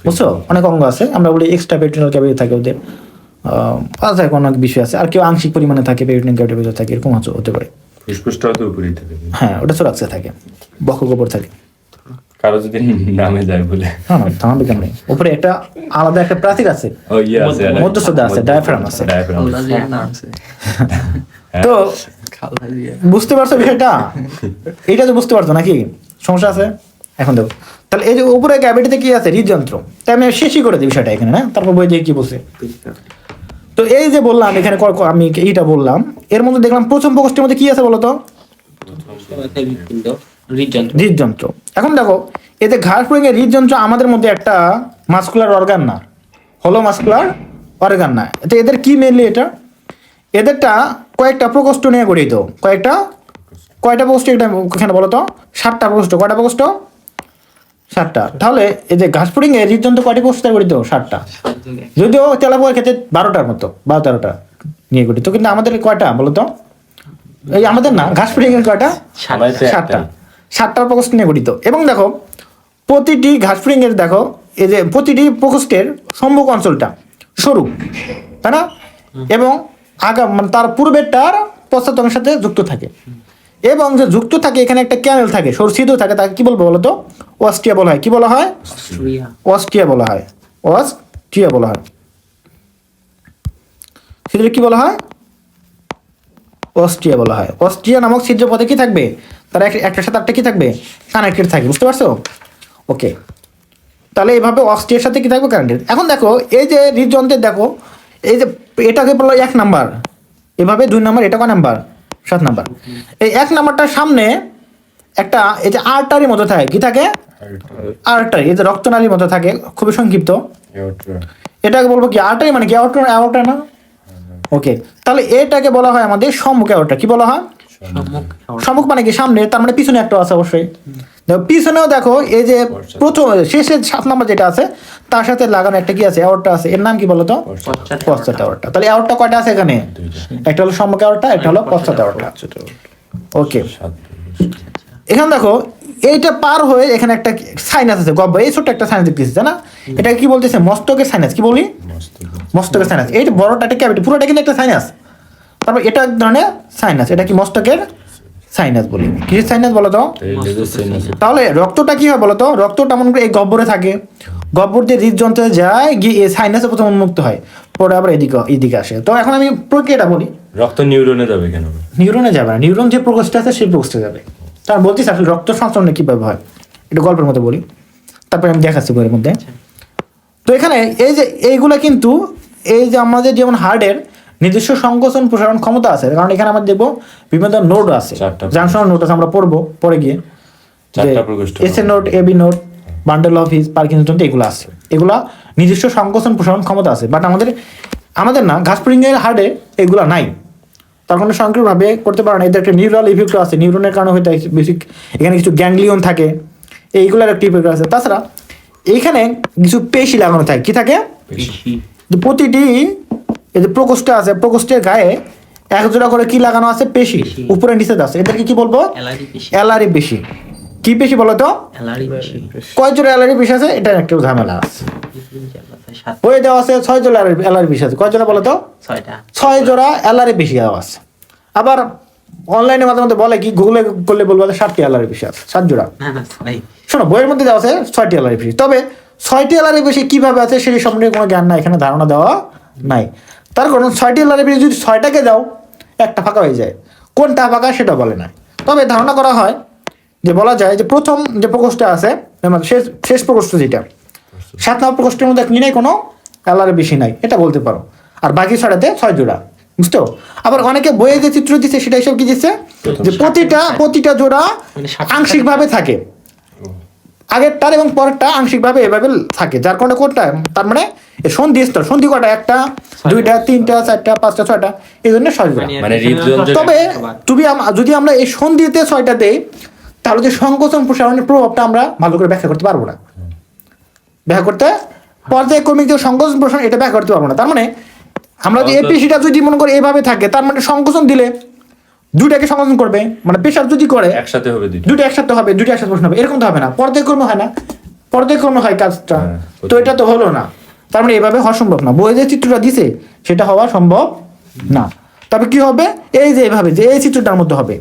বুঝছো? অনেক অঙ্গ আছে, আমরা বলি এক্সট্রা পেরিটোনিয়াল ক্যাভিটি থাকে ওদের, অনেক বিষয় আছে। আর কেউ আংশিক পরিমাণে থাকে, পেরিটোনিয়াম ক্যাভিটির ভিতরে থাকে, এরকম হতে পারে। ফুসফুসটাও তো উপরেই থাকে। হ্যাঁ, ওটা থোরাক্সে থাকে, বক্ষগহ্বর থাকে। কারো যদি নামে যায় বলে, হ্যাঁ, থামবে কেন? উপরে একটা আলাদা একটা প্রাচীর আছে, ও ইয়ে আছে, মধ্যস্থতা আছে, ডায়াফ্রাম আছে। তো বুঝতে পারছো বিষয়টা? এটা তো বুঝতে পারছো নাকি? সমস্যা আছে? এখন দেখো, তাহলে এই যে উপরে ক্যাভিটিতে কি আছে? হৃদযন্ত্র। তাই আমি শেষই করে দিই বিষয়টা এখানে, না? তারপর বই দিয়ে কি বলছে। তো এই যে বললাম এখানে, আমি এইটা বললাম, এর মধ্যে দেখলাম প্রথম প্রকোষ্ঠের মধ্যে কি আছে বলতো? হৃদযন্ত্র। এখন দেখো, এতে ঘাড়-স্প্রিং-এর হৃদযন্ত্র আমাদের মধ্যে একটা মাসকুলার অর্গান না, হলো মাসকুলার অর্গান না। তো এদের কি মেনলি এটা, এদেরটা কয়েকটা প্রকোষ্ঠ নিয়ে গঠিত। কয়টা প্রকোষ্ঠ এখানে বলো তো? 7টা প্রকোষ্ঠ। কয়টা প্রকোষ্ঠ? 7টা। তাহলে এই যে ঘাড়-স্প্রিং-এর হৃদযন্ত্র কয়টি প্রকোষ্ঠ গঠিত? 7টা। যদিও তেলাপোকার ক্ষেত্রে 12টার মতো, 12-13টা নিয়ে গঠিত, কিন্তু আমাদের কয়টা বলো তো? এই আমাদের না, ঘাড়-স্প্রিং-এর কয়টা? 7টা। 7টা প্রকোষ্ঠ নিয়ে গঠিত। এবং দেখো, প্রতিটি ঘাড়-স্প্রিং-এর দেখো, এই যে প্রতিটি প্রকোষ্ঠের সম্মুখ অঞ্চলটা সরু, তাই না? এবং মানে তার পূর্বেরটার পশ্চাৎ সাথে যুক্ত থাকে, এবং যে যুক্ত থাকে এখানে একটা ক্যানেল থাকে, সরু ছিদ্র থাকে, তাকে কি বলবো বলো তো? অস্ট্রিয়া বলা হয়। কি বলা হয়? অস্ট্রিয়া বলা হয়। অস্ট্রিয়া বলা হয়। ছিদ্র কি বলা হয়? অস্ট্রিয়া বলা হয়। অস্ট্রিয়া নামক ছিদ্র পথে কি থাকবে? তারা একটার সাথে একটা কি থাকবে? কানেক্টেড থাকে, বুঝতে পারছো? ওকে, তাহলে এইভাবে অস্ট্রিয়ার সাথে কি থাকবে? কানেক্টেড। এখন দেখো, এই যে হৃদযন্ত্রের দেখো, এই যে এটাকে বললো 1 নাম্বার, এভাবে 2 নাম্বার, এটা কয় নাম্বার? 7 নাম্বার। এই 1 নাম্বারটার সামনে একটা এই যে আর্টারির মতো থাকে, কি থাকে? আর্টারি, এই যে রক্তনালীর মতো থাকে, খুবই সংক্ষিপ্ত। এটাকে বলবো কি? আর্টারি মানে কি? অ্যাওর্টা না? ওকে, তাহলে এটাকে বলা হয় আমাদের সম্মুখ অ্যাওর্টা। কি বলা হয়? সম্মুখ মানে কি? সামনে, তার মানে পিছনে একটা আছে অবশ্যই। দেখো পিছনেও দেখো, এই যে প্রথম শেষের 7 নাম্বার যেটা আছে, তার সাথে লাগানো একটা কি আছে? অ্যাওর্টা আছে। এর নাম কি বলতো? পশ্চাৎ অ্যাওর্টা। তাহলে অ্যাওর্টা কয়টা আছে এখানে? একটা হলো সম্মুখ অ্যাওর্টা, একটা হলো পশ্চাৎ অ্যাওর্টা। ওকে, এখানে দেখো, এইটা পার হয়ে এখানে একটা সাইনাস আছে, গহ্বর। এই ছোট্ট একটা সাইনাস দেখতেছি, তাই না? এটাকে কি বলতেছে? মস্তকের সাইনাস। কি বলি? মস্তকের সাইনাস। এই বড়টা একটা ক্যাভিটি, পুরোটা কিন্তু একটা সাইনাস। তারপর এটা এক ধরনের সাইনাস। এটা কি? মস্তকের সাইনাস বলি। কিসের সাইনাস বলো তো? তাহলে রক্তটা কি হয় বলো তো? রক্তটা মনে করে এই গহ্বরে থাকে, গহ্বর দিয়ে হৃদযন্ত্রে যায়, গিয়ে এই সাইনাসে প্রথম উন্মুক্ত হয়, পরে আবার এদিকে আসে। তো এখন আমি প্রক্রিয়াটা বলি। রক্ত নিউরনে যাবে কেন? নিউরনে যাবে না, নিউরন যে প্রকোষ্ঠে আছে সেই প্রকোষ্ঠে যাবে। তার বলতেছি আসলে রক্ত সঞ্চালনে কীভাবে হয়, একটু গল্পের মতো বলি, তারপরে আমি দেখাচ্ছি বইয়ের মধ্যে। তো এখানে এই যে এইগুলা কিন্তু, এই যে আমাদের যেমন হার্টের নিজস্ব সংকোচন প্রসারণ ক্ষমতা আছে, কারণ এখানে আমরা দেখবো বিভিন্ন নোড আছে, জাংশন নোড আছে, আমরা পড়বো পরে গিয়ে। SA node, AB node, bundle of His, Parkinson, এগুলো আছে। এগুলা নিজস্ব সংকোচন প্রসারণ ক্ষমতা আছে, বাট আমাদের না, ঘাড়-স্প্রিং-এর হার্টে এগুলা নাই। তার কারণে স্বয়ংক্রিয়ভাবে করতে পারে না। এদের একটা নিউরাল ইফেক্ট আছে, নিউরনের কারণে হয়তো বেশি, এখানে কিছু গ্যাংলিয়ন থাকে, এইগুলোর একটা ইফেক্ট আছে। তাছাড়া এইখানে কিছু পেশি লাগানো থাকে। কি থাকে? প্রতিটি এই যে প্রকোষ্ঠ আছে, প্রকোষ্ঠের গায়ে 1 জোড়া করে কি লাগানো আছে? পেশি, উপরে নিচে আছে। এদেরকে কি বলবো? অ্যালারি পেশি। কি পেশি বলো তো? কয় জোড়া অ্যালারি পেশি আছে? এটা একটা ঝামেলা আছে। বইয়ে দেওয়া আছে 6 জোড়া অ্যালারি পেশি আছে। কয় জোড়া বলো তো? 6 জোড়া অ্যালারি পেশি দেওয়া আছে। আবার অনলাইনে মাঝে মধ্যে বলে কি, গুগলে করলে বলবো 7টি অ্যালারি পেশি আছে, 7 জোড়া। শোনো, বইয়ের মধ্যে দেওয়া আছে 6টি অ্যালারি পেশি। তবে 6টি অ্যালারি পেশি কিভাবে আছে সেই সম্বন্ধে কোনো জ্ঞান নাই, এখানে ধারণা দেওয়া নাই। তার কারণ 6টি অ্যালারি পেশি যদি 6টাকে দাও, একটা ফাঁকা হয়ে যায়, কোনটা ফাঁকা সেটা বলে না। তবে ধারণা করা হয় যে, বলা যায় যে প্রথম যে প্রকোষ্ঠ আছে, শেষ প্রকোষ্ঠ যেটা, 7 নম্বর প্রকোষ্ঠের মধ্যে কি নাই, কোনো কালারের বেশি নাই, এটা বলতে পারো। আর বাকি 6টাতে 6 জোড়া, বুঝতো? আবার অনেকে বইয়ে যে চিত্র দিচ্ছে সেটা হিসাব কি দিচ্ছে, যে প্রতিটা জোড়া আংশিকভাবে থাকে, আগেরটার এবং পরেরটা আংশিকভাবে এভাবে থাকে, যার কারণে কোনটা, তার মানে সন্ধি স্তর, সন্ধি কটা, 1টা 2টা 3টা 4টা 5টা 6টা, এই জন্য 6 জোড়া। মানে হৃদযন্ত্রের তবে যদি আমরা এই সন্ধিতে 6টা দেই, তাহলে যে সংকোচন প্রসারণের প্রভাবটা আমরা ভালো করে ব্যাখ্যা করতে পারবো না, ব্যাখ্যা করতে পর্যায়ক্রমিক যে সংকোচন প্রসারণ এটা ব্যাখ্যা করতে পারবো না। তার মানে আমরা যে এপিসিটা যদি মনে করি এভাবে থাকে, তার মানে সংকোচন দিলে 2টাকে সংকোচন করবে, মানে প্রেসার যদি করে একসাথে হবে, 2টা একসাথে হবে, 2টা একসাথে প্রশ্ন হবে, এরকম তো হবে না, পর্যায়ক্রমে হয় না, পর্যায়ক্রমে হয় কাজটা, তো এটা তো হলো না। তার মানে এভাবে হওয়া সম্ভব না, বইয়ে যে চিত্রটা দিছে সেটা হওয়া সম্ভব না। তবে কি হবে, এই যে এভাবে যে এই চিত্রটার মধ্যে হবে,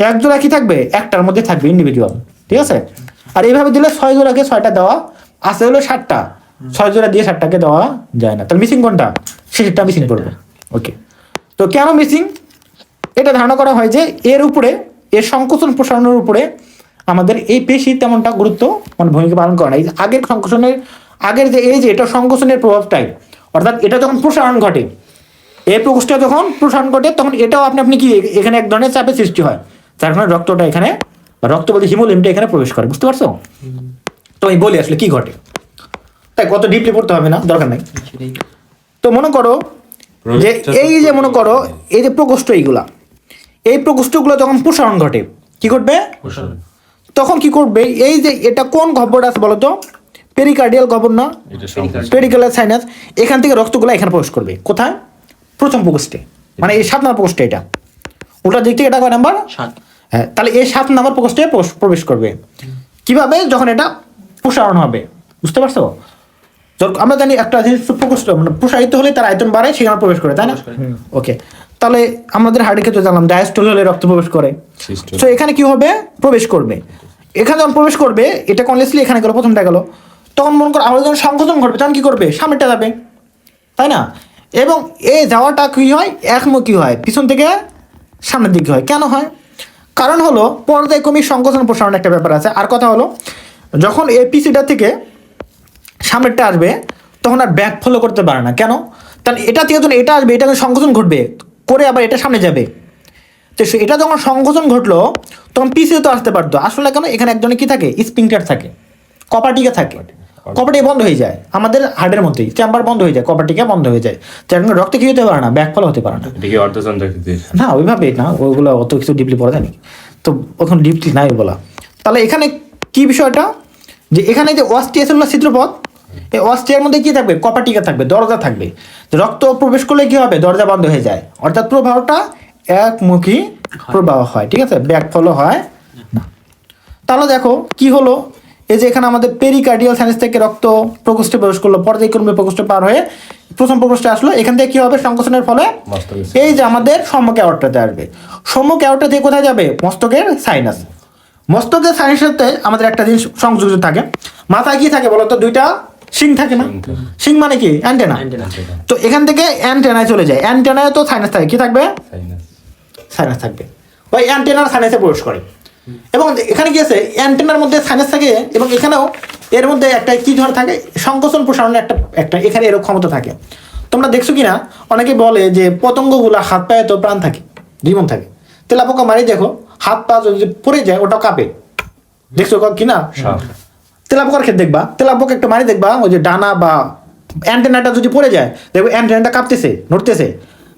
1 জোড়া কি থাকবে, একটার মধ্যে থাকবে ইন্ডিভিজুয়াল, ঠিক আছে? আর এইভাবে দিলে 6 জোড়াকে 6টা দেওয়া আছে হলো 7টা, 6 জোড়া দিয়ে 7টাকে দেওয়া যায় না। তাহলে মিসিং কোনটা, সেটা মিসিং করবে। ওকে, তো কেন মিসিং, এটা ধারণা করা হয় যে এর উপরে, এর সংকোচন প্রসারণের উপরে আমাদের এই পেশি তেমনটা গুরুত্ব মানে ভূমিকা পালন করে না। এই আগের সংকোচনের আগের যে এই যে এটা সংকোচনের প্রভাবটাই, অর্থাৎ এটা যখন প্রসারণ ঘটে, এই প্রকোষ্ঠে যখন প্রসারণ ঘটে, তখন এটাও আপনি কি এখানে এক ধরনের চাপের সৃষ্টি হয়, যার কারণে রক্তটা এখানে, বা রক্ত বলতে হিমোগ্লোবিনটা এখানে প্রবেশ করে, বুঝতে পারছো? তো আমি বলি আসলে কি ঘটে, তাই কত ডিপলি পড়তে হবে না, দরকার নাই। তো মনে করো যে এই যে মনে করো এই যে প্রকোষ্ঠ, এই প্রকোষ্ঠগুলো যখন প্রসারণ ঘটে, কি ঘটবে, তখন কি করবে, এই যে এটা কোন গহ্বরটা আছে বলতো, পেরিকার্ডিয়াল গহ্বর না, পেরিকার্ডিয়াল সাইনাস, এখান থেকে রক্তগুলো এখানে প্রবেশ করবে, কোথায়, প্রথম প্রকোষ্ঠে, মানে এই 7 নম্বর প্রকোষ্ঠে, এটা ওটা দিক থেকে এটা কয় নাম্বার, 7। হ্যাঁ, তাহলে এই 7 নম্বর প্রকোষ্ঠে প্রবেশ করবে কিভাবে, যখন এটা প্রসারণ হবে, বুঝতে পারছো? আমরা জানি একটা জিনিস প্রকোষ্ঠ মানে প্রসারিত হলে তার আয়তন বাড়ে, সেখানে প্রবেশ করে, তাই না? ওকে, তাহলে আমাদের হার্টের ক্ষেত্রে জানলাম ডায়াস্টল হলে রক্ত প্রবেশ করে, তো এখানে কি হবে, প্রবেশ করবে, এখানে যখন প্রবেশ করবে, এটা কনলেসলি এখানে গেল, প্রথমটা গেল, তখন মনে করো আবার যখন সংকোচন ঘটবে, তখন কি করবে, সামনেটা যাবে, তাই না? এবং এই যাওয়াটা কি হয়, একমুখী হয়, পিছন থেকে সামনের দিকে হয়। কেন হয়, কারণ হলো পর্যায়ক্রমিক সংকোচন প্রসারণ একটা ব্যাপার আছে। আর কথা হলো, যখন এই পিসিটা থেকে সামনেরটা আসবে, তখন আর ব্যাক ফলো করতে পারে না। কেন, কারণ এটা থেকে যখন এটা আসবে, এটা সংকোচন ঘটবে করে আবার এটা সামনে যাবে, তো এটা যখন সংকোচন ঘটলো, তখন পিছিয়ে তো আসতে পারতো, আসলে কেন, এখানে একজনে কি থাকে, স্পিংটার থাকে, কপারটিকা থাকে, কপারটিকা বন্ধ হয়ে যায়, আমাদের হার্টের মধ্যেই চেম্বার বন্ধ হয়ে যায়, কপারটিকা বন্ধ হয়ে যায়, যার কারণে রক্তে কি হতে পারে না, ব্যাক ফলো হতে পারে না। না ওইভাবে না, ওইগুলো অত কিছু ডিপলি পড়া যায়নি, তো ওখানে ডিপলি নাই বলা। তাহলে এখানে কি বিষয়টা, যে এখানে যে অস্টিয়াস হলো ছিদ্রপথ, এই অস্টিয়ার মধ্যে কি থাকবে, কপারটিকা থাকবে, দরজা থাকবে, রক্ত প্রবেশ করলে কি হবে, দরজা বন্ধ হয়ে যায়, অর্থাৎ প্রবাহটা একমুখী প্রবাহ হয়, ঠিক আছে, ব্যাক ফলো হয় না। তাহলে দেখো কি হলো, এই যে এখানে আমাদের পেরিকার্ডিয়াল সাইনাস থেকে রক্ত প্রকোষ্ঠে প্রবেশ করলো, পর্যায়ক্রমে প্রকোষ্ঠ পার হয়ে প্রথম প্রকোষ্ঠে আসলো, এখান থেকে কি হবে, সংকোচনের ফলে এই যে আমাদের সম্মুখ অ্যাওর্টাতে আসবে, সম্মুখ অ্যাওর্টা থেকে কোথায় যাবে, মস্তকের সাইনাস, মস্তকের সাইনাসের সাথে আমাদের একটা জিনিস সংযুক্ত থাকে, মাথায় কি থাকে বলতো, 2টা শিং থাকে না, শিং মানে কি, অ্যান্টেনা, তো এখান থেকে অ্যান্টেনায় চলে যায়, অ্যান্টেনায় তো সাইনাস থাকে, কি থাকবে, সাইনাস থাকবে, ওই অ্যান্টেনার সাইনাসে প্রবেশ করে, এবং এখানে কি আছে, অ্যান্টেনার মধ্যে সাইনাস থাকে, এবং এখানেও এর মধ্যে একটা কি ধর থাকে, সংকোচন প্রসারণের একটা এখানে এরকম ক্ষমতা থাকে। তোমরা দেখছো কিনা, অনেকে বলে যে পতঙ্গগুলা হাত পায়ে তো প্রাণ থাকে, জীবন থাকে, তেলাপোকা মারি দেখো, হাত পা যদি পড়ে যায় ওটাও কাঁপে, দেখছো কিনা, তেলাপোকার ক্ষেত্রে দেখবা, তেলাপোকা একটা মারি দেখবা, ওই যে ডানা বা অ্যান্টেনাটা যদি পড়ে যায়, দেখবে অ্যান্টেনাটা কাঁপতেছে, নড়তেছে,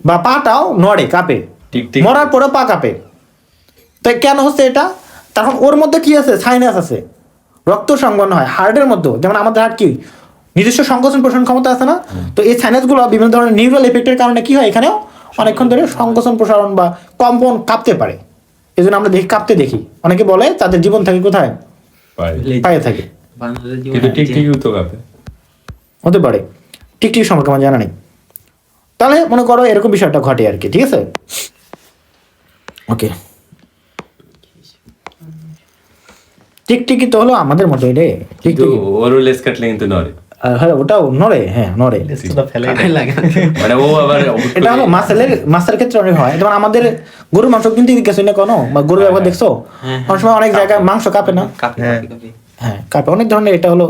বা পাটাও নড়ে, কাঁপে, মরার পরে পা কাঁপে। তাই কেন হচ্ছে এটা, তখন ওর মধ্যে কি আছে, সাইনাস আছে, রক্ত সংবহন হয় হার্টের মধ্যে, যেমন আমাদের হার্ট কি নিজস্ব সংকোচন প্রসারণ ক্ষমতা আছে না, তো এই সাইনাসগুলো বিভিন্ন ধরনের নিউরাল এফেক্টের কারণে কি হয়, এখানেও অনেকক্ষণ ধরে সংকোচন প্রসারণ বা কম্পন কাঁপতে পারে, এই জন্য আমরা কাঁপতে দেখি। অনেকে বলে তাদের জীবন থাকে কোথায়, পায়ে থাকে, হতে পারে, টিকটিক সম্পর্কে আমার জানা নেই। তাহলে মনে করো এরকম বিষয়টা ঘটে আর কি, ঠিক আছে। ওকে, টিকটিকি তো হলো আমাদের মতোই রে, ওরও লেজ কাটলে কিন্তু নড়ে, হ্যাঁ ওটাও নড়ে, হ্যাঁ নড়ে, মানে ও আবার এটা হলো মাছের ক্ষেত্রে অনেক হয়, যেমন আমাদের গরুর মাংস কিনতে গেছো না কোনো, বা গরু ব্যবহার দেখছো, অনেক সময় অনেক জায়গায় মাংস কাঁপে না, হ্যাঁ কাঁপে, অনেক ধরনের এটা হলো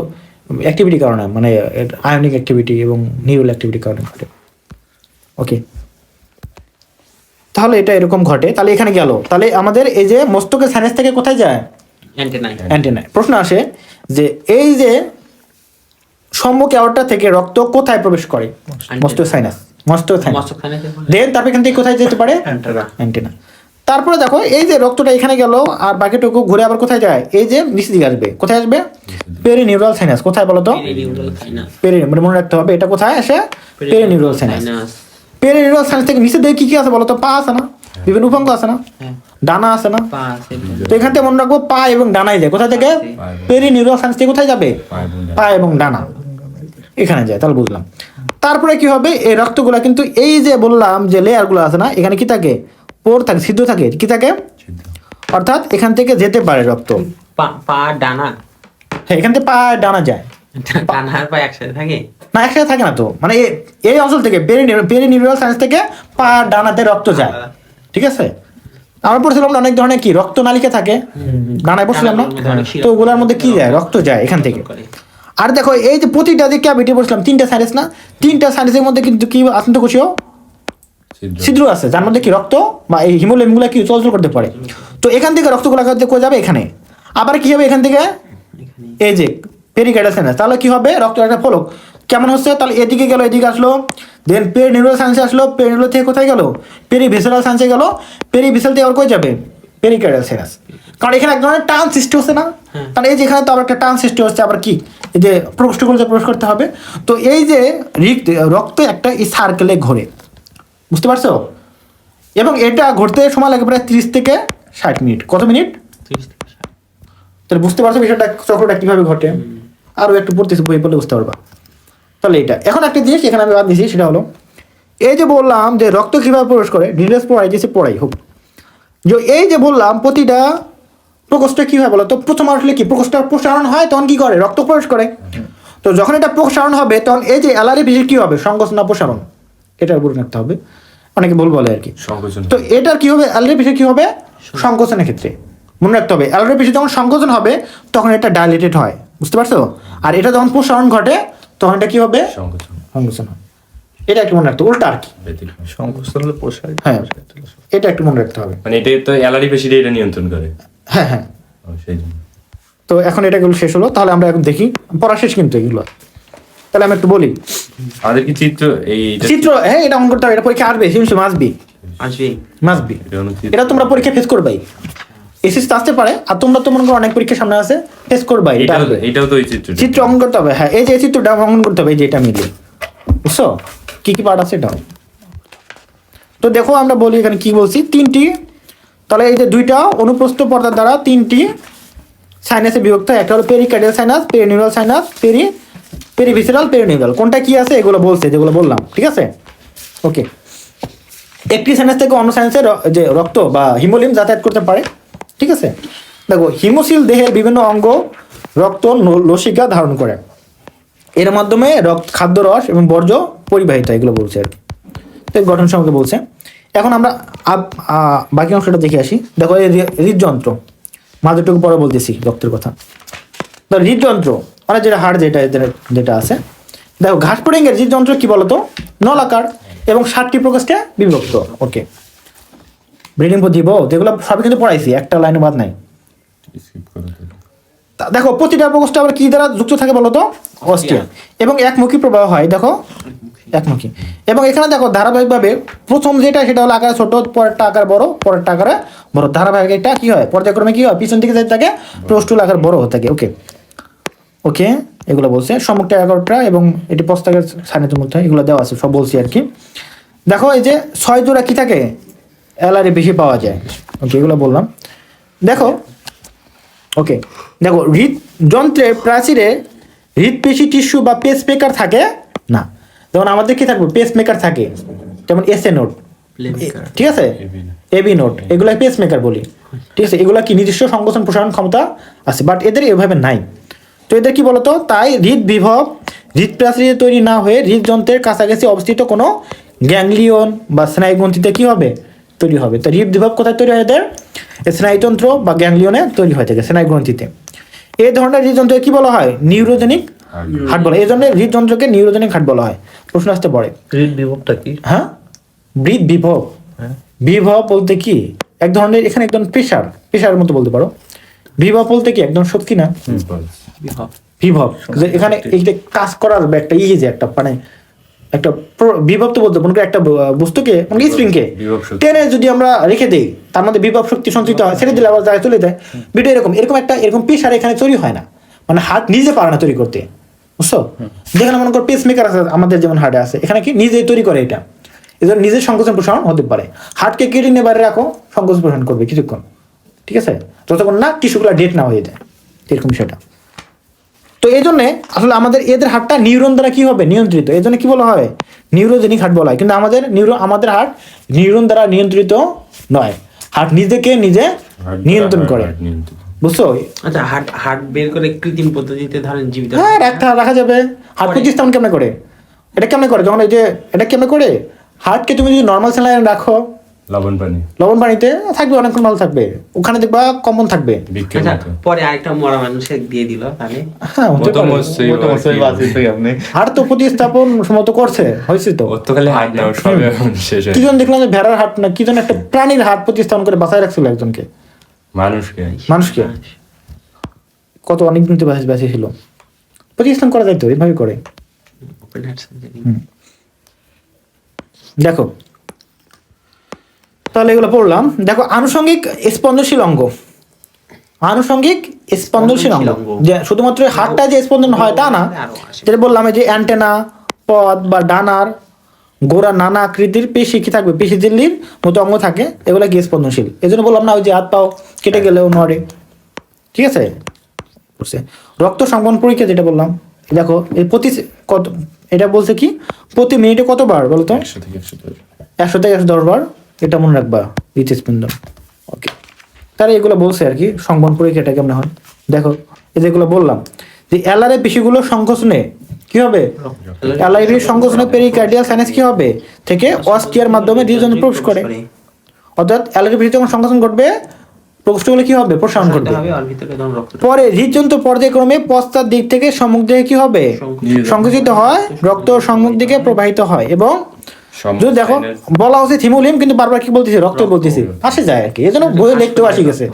অ্যাক্টিভিটির কারণে, মানে আয়নিক অ্যাক্টিভিটি এবং নিউরাল অ্যাক্টিভিটির কারণে ঘটে। ওকে, তাহলে এটা এরকম ঘটে। তাহলে এখানে গেল, তাহলে আমাদের এই যে মস্তকের সাইনাস থেকে কোথায় যায়? অ্যান্টেনায়। প্রশ্ন আসে যে এই যে সম্মুখ অ্যাওর্টা থেকে রক্ত কোথায় প্রবেশ করে? মস্তক সাইনাস, দেন তারপর এখান থেকে কোথায় যেতে পারে? অ্যান্টেনা। তারপরে দেখো এই যে রক্তটা এখানে গেল আর বাকিটুকু ঘুরে আবার কোথায় যায়? এই যে নিচের দিকে আসবে, কোথায় আসবে? Perineural sinus. কোথায় বলো তো? মানে মনে রাখতে হবে এটা কোথায় আসে? Perineural sinus. পেরিনিউরাল সাইনাস থেকে নিচের দিকে কি কি আছে বলো তো? পা আছে না, বিভিন্ন উপাঙ্গ আছে না, ডানা আছে না? তো এখান থেকে মনে রাখবো পা এবং ডানায় যায়। কোথায় থেকে? পেরিনিউরাল সাইনাস থেকে কোথায় যাবে? পা এবং ডানা এখানে যায়। তাহলে বুঝলাম। তারপরে কি হবে? এই রক্তগুলা কিন্তু এই যে বললাম যে লেয়ারগুলো আছে না, এখানে কি থাকে? পোর থাকে, ছিদ্র থাকে। কি থাকে? অর্থাৎ এখান থেকে যেতে পারে রক্ত। পা ডানা, হ্যাঁ, এখান থেকে পা ডানা যায়। ডানা আর পা একসাথে থাকে না, একসাথে থাকে না তো, মানে এই অঞ্চল থেকে পেরিনিউরাল সাইনাস থেকে পা ডানাতে রক্ত যায়। ঠিক আছে, আমরা পড়ছিলাম না অনেক ধরনের কি রক্ত নালিকা থাকে, ডানায় পড়ছিলাম না? তো ওগুলোর মধ্যে কি যায়? রক্ত যায় এখান থেকে। আর দেখো এই যে প্রতিটা যে ক্যাভিটি পড়ছিলাম, 3টা সাইনাস না, 3টা সাইনাসের মধ্যে কিন্তু কি আন্তঃ কোষীয় ছিদ্র আছে, যার মধ্যে কি রক্ত বা এই হিমোগ্লোবিনগুলো কি চলাচল করতে পারে। তো এখান থেকে রক্তগুলো কোথায় যাবে? এখানে। আবার কি হবে এখান থেকে? এই যে পেরিকার্ডিয়াল সাইনাস। তাহলে কি হবে? রক্ত একটা ফলক কেমন হচ্ছে? তাহলে এদিকে গেল, এদিকে আসলো, দেন পেরিনিউরাল সাইনাসে আসলো, পেরিনিউরাল থেকে কোথায় গেল? পেরিভিসেরাল সাইনাসে গেল, পেরিভিসেরাল থেকে আবার কই যাবে? Pericardial sinus. কারণ এখানে এক ধরনের টান সৃষ্টি হচ্ছে না? তাহলে এই যে এখানে তো আবার একটা টান সৃষ্টি হচ্ছে, আবার কি এই যে প্রকোষ্ঠগুলোতে প্রবেশ করতে হবে। তো এই যে রক্ত একটা এই সার্কেলে ঘোরে, বুঝতে পারছো? এবং এটা ঘুরতে সময় লাগে প্রায় 30 থেকে 60 মিনিট। কত মিনিট? তাহলে বুঝতে পারছো বিষয়টা, চক্রটা কিভাবে ঘটে? আরও একটু পড়তেছি, বই পড়লে বুঝতে পারবা। তাহলে এটা এখন একটা জিনিস এখানে আমি বাদ দিয়েছি, সেটা হলো এই যে বললাম যে রক্ত কিভাবে প্রবেশ করে, ডিটেলস পড়াই দিয়েছি, পড়াই হোক। যে এই যে বললাম প্রতিটা প্রকোষ্ঠ কি হয় বলো তো? প্রথম আসলে কি প্রকোষ্ঠ প্রসারণ হয়, তখন কি করে? রক্ত প্রবেশ করে। তো যখন এটা প্রসারণ হবে তখন এই যে অ্যালারি পেশি কি হবে? সংকোচন না প্রসারণ? এটা বলে রাখতে হবে, অনেকে ভুল বলে আর কি। তো এটার কি হবে? অ্যালারি পেশি কি হবে? সংকোচনের ক্ষেত্রে মনে রাখতে হবে, অ্যালারি পেশি যখন সংকোচন হবে তখন এটা ডাইলেটেড হয়, বুঝতে পারছো? আর এটা যখন প্রসারণ ঘটে তখন এটা কি হবে? সংকোচন হয়। এটা একটু মনে রাখতে, উল্টা আর কি। সংকোচন হলে প্রসার। হ্যাঁ, এটা একটু মনে রাখতে হবে। মানে এটা তো অ্যালারি পেশিটা এটা নিয়ন্ত্রণ করে। হ্যাঁ হ্যাঁ, সেই জন্য। তো এখন এটা এগুলো শেষ হলো, তাহলে আমরা এখন দেখি, পড়া শেষ কিন্তু এগুলো। তাহলে আমি একটু বলি আমাদের কি চিত্র চিত্র, হ্যাঁ এটা অঙ্কন করতে হবে, এটা পরীক্ষা আসবে, মাসবি। এটা তোমরা পরীক্ষা ফেস করবাই, এসএস তো আসতে পারে, আর তোমরা তো মনে করো অনেক পরীক্ষার সামনে আছে, ফেস করবাই। এটাও তো ওই চিত্র অঙ্কন করতে হবে। হ্যাঁ, এই যে চিত্রটা অঙ্কন করতে হবে, এই যে এটা মিলিয়ে, বুঝছো কি কি পার্ট আছে এটাও। তো দেখো আমরা বলি এখানে কি বলছি, 3টি, তাহলে এই যে 2টা অনুপ্রস্থ পর্দার দ্বারা 3টি সাইনাসে বিভক্ত। একটা হলো pericardial sinus, perineural sinus, perivisceral, perineural. কোনটা কি আছে এগুলো বলছে, যেগুলো বললাম, ঠিক আছে? ওকে, একটি সাইনাস থেকে অন্য সাইনাসের যে রক্ত বা হিমোলিম যাতায়াত করতে পারে, ঠিক আছে? দেখো হিমোসিল দেহের বিভিন্ন অঙ্গ রক্ত লসিকা ধারণ করে, এর মাধ্যমে খাদ্য রস এবং বর্জ্য পরিবাহিত, এগুলো বলছে আর কি। তো গঠন সম্পর্কে বলছে। এখন আমরা বাকি অংশটা দেখে আসি। দেখো এই হৃদযন্ত্র, মাঝেটুকু পরে বলতেছি রক্তের কথা। হৃদযন্ত্র মানে যেটা হার্ট, যেটা আছে, দেখো ঘাসফড়িংয়ের হৃদযন্ত্র কি বলতো? নলাকার এবং 7টি প্রকোষ্ঠে বিভক্ত। ওকে, ব্রিডিং দিব, যেগুলো সবই কিন্তু পড়াইছি, একটা লাইনে বাদ নাই। দেখো প্রতিটা প্রকোষ্ঠ আবার কি দ্বারা যুক্ত থাকে বলতো? অস্টিয়া। এবং একমুখী প্রবাহ হয়, দেখো একমুখী। এবং এখানে দেখো ধারাবাহিকভাবে প্রথম যেটা সেটা হলো আকারে ছোট, পরেরটা আকার বড়, পরেরটা আকারে বড়। ধারাবাহিক এটা কি হয়? পর্যায়ক্রমে কি হয়? পিছন দিকে যেতে থাকে, প্রস্থূল আকার বড় হতে থাকে। ওকে ওকে, এগুলো বলছে। সম্মুখটা 11টা এবং এটি প্রস্তাবের সাইনাসের মধ্যে, এগুলো দেওয়া আছে, সব বলছি আর কি। দেখো এই যে 6 জোড়া কি থাকে? অ্যালারি বেশি পাওয়া যায়। ওকে, এগুলো বললাম। দেখো ওকে, দেখো হৃদযন্ত্রের প্রাচীরে হৃদপেশি টিস্যু বা পেস মেকার থাকে না। যেমন আমাদের কি থাকবে? পেস মেকার থাকে, যেমন এসএ নোট, ঠিক আছে, এবি নোট, এগুলো পেস মেকার বলি, ঠিক আছে? এগুলো কি নিজস্ব সংকোচন প্রসারণ ক্ষমতা আছে, বাট এদের এভাবে নাই। তো এদের কি বলতো? তাই হৃদবিভব হৃদপ্রাচীরে তৈরি না হয়ে হৃদযন্ত্রের কাছাকাছি অবস্থিত কোনো গ্যাংলিয়ন বা স্নায়ুগ্রন্থিতে কি হবে? তৈরি হবে। তো হৃদবিভব কোথায় তৈরি হয়? এদের স্নায়ুতন্ত্র বা গ্যাংলিয়নে তৈরি হয়ে থাকে, স্নায়ুগ্রন্থিতে। এই ধরনের হৃদযন্ত্রকে কি বলা হয়? নিউরোজেনিক হার্ট বলা হয়। এই জন্য হৃদযন্ত্রকে নিউরোজেনিক হার্ট বলা হয়। প্রশ্ন আসতে পারে, হৃদ বিভবটা কি? হ্যাঁ, বিভব। হ্যাঁ। বিভব বলতে কি, এক ধরনের এখানে একদম প্রেশারের মতো বলতে পারো। বিভব বলতে কি একদম শক্তি না, বিভব যে এখানে এই যে কাজ করার একটা যে একটা মানে একটা বিভব তো বলতে কোনো একটা বস্তুকে মানে স্প্রিংকে বিভব শক্তি। টেনে যদি আমরা রেখে দেই তার মধ্যে বিভব শক্তি সঞ্চিত হয়, ছেড়ে দিলে আবার জায়গায় চলে যায়। বিটা এরকম একটা এরকম প্রেশার এখানে তৈরি হয় না, মানে হার্ট নিজে পারে না তৈরি করতে, বুঝছো? যেখানে মনে করো পেস মেকার আছে আমাদের যেমন হার্টে আছে, এখানে কি নিজেই তৈরি করে এটা, এই জন্য নিজের সংকোচন প্রসারণ হতে পারে। হার্টকে কেটে নিয়ে বাইরে রাখো, সংকোচন প্রসারণ করবে কিছুক্ষণ, ঠিক আছে, যতক্ষণ না টিস্যুগুলো ডেট না হয়ে যায়, এরকম সেটা। তো এই জন্য আসলে আমাদের এদের হার্টটা নিউরন দ্বারা কি হবে নিয়ন্ত্রিত, এই জন্য কি বলা হয় নিউরোজেনিক হার্ট বলা হয়। কিন্তু আমাদের হার্ট নিউরন দ্বারা নিয়ন্ত্রিত নয়, হার্ট নিজেকে নিজে নিয়ন্ত্রণ করে, বুঝছো? আচ্ছা, হার্ট বের করে কৃত্রিম পদ্ধতিতে ধরেন জীবিত হ্যাঁ রাখা যাবে। হার্ট প্রতিস্থাপন কেমনে করে, এটা কেমনে করে, যখন এই যে এটা কেমনে করে, হার্টকে তুমি যদি নর্মাল স্যালাইন রাখো লবণ পানিতে থাকবে, অনেকক্ষণ ভালো থাকবে, ওখানে দেখবা কমন থাকবে। আচ্ছা, পরে আরেকটা মরা মানুষে দিয়ে দিল তাহলে হ্যাঁ হতে পারে। হার্ট তো প্রতিস্থাপন সমত করছে, হয়েছে তো। কি জন দেখলাম যে ভেড়ার হার্ট না কি জন একটা প্রাণীর হার্ট প্রতিস্থাপন করে বাঁচায় রাখছিল একজনকে, মানুষকে কত অনেক দিন বেঁচে ছিল। প্রতিস্থাপন করা যায় তো, এইভাবে করে। Open heart surgery. দেখো তাহলে এগুলো পড়লাম। দেখো আনুষঙ্গিক স্পন্দনশীল অঙ্গ, যে শুধুমাত্র হার্টটা যে স্পন্দন হয় তা না, যেটা বললাম এই যে অ্যান্টেনা, পদ বা ডানার গোড়া নানা আকৃতির পেশি কি থাকবে, পেশি ঝিল্লির মতো অঙ্গ থাকে, এগুলো কি স্পন্দনশীল। এই জন্য বললাম না ওই যে হাত পাও কেটে গেলেও নড়ে, ঠিক আছে। রক্ত সংবহন পরীক্ষা যেটা বললাম, দেখো এই কত এটা বলছে কি প্রতি মিনিটে কতবার বলতো, 100 থেকে 110 বার, এটা মনে রাখবা হৃদস্পন্দন। ওকে, তাহলে এগুলো বলছে আর কি সংবহন পরীক্ষাটা কেমন হয়। দেখো এই যেগুলো বললাম যে এলআরএ পেশিগুলো সংকোচনে কি হবে, এলআরএ সংকোচনে পেরিকার্ডিয়াল সাইনাস কি হবে থেকে অস্টিয়ার মাধ্যমে হৃদযন্ত্রে প্রবেশ করে, অর্থাৎ এলআরএ পেশি যখন সংকোচন ঘটবে প্রকোষ্ঠগুলো কি হবে প্রসারণ করবে, পরে হৃদযন্ত্র পর্যায়ক্রমে পশ্চাৎ দিক থেকে সম্মুখ দিকে কি হবে সংকুচিত হয়, রক্ত সম্মুখ দিকে প্রবাহিত হয়। এবং যদি দেখো বলা উচিত হিমোলিয়াম, কিন্তু বারবার কি বলতেছি রক্ত বলতেছি, আসে যায় আর কি, এই জন্য বই লিখতেও আসি গেছে।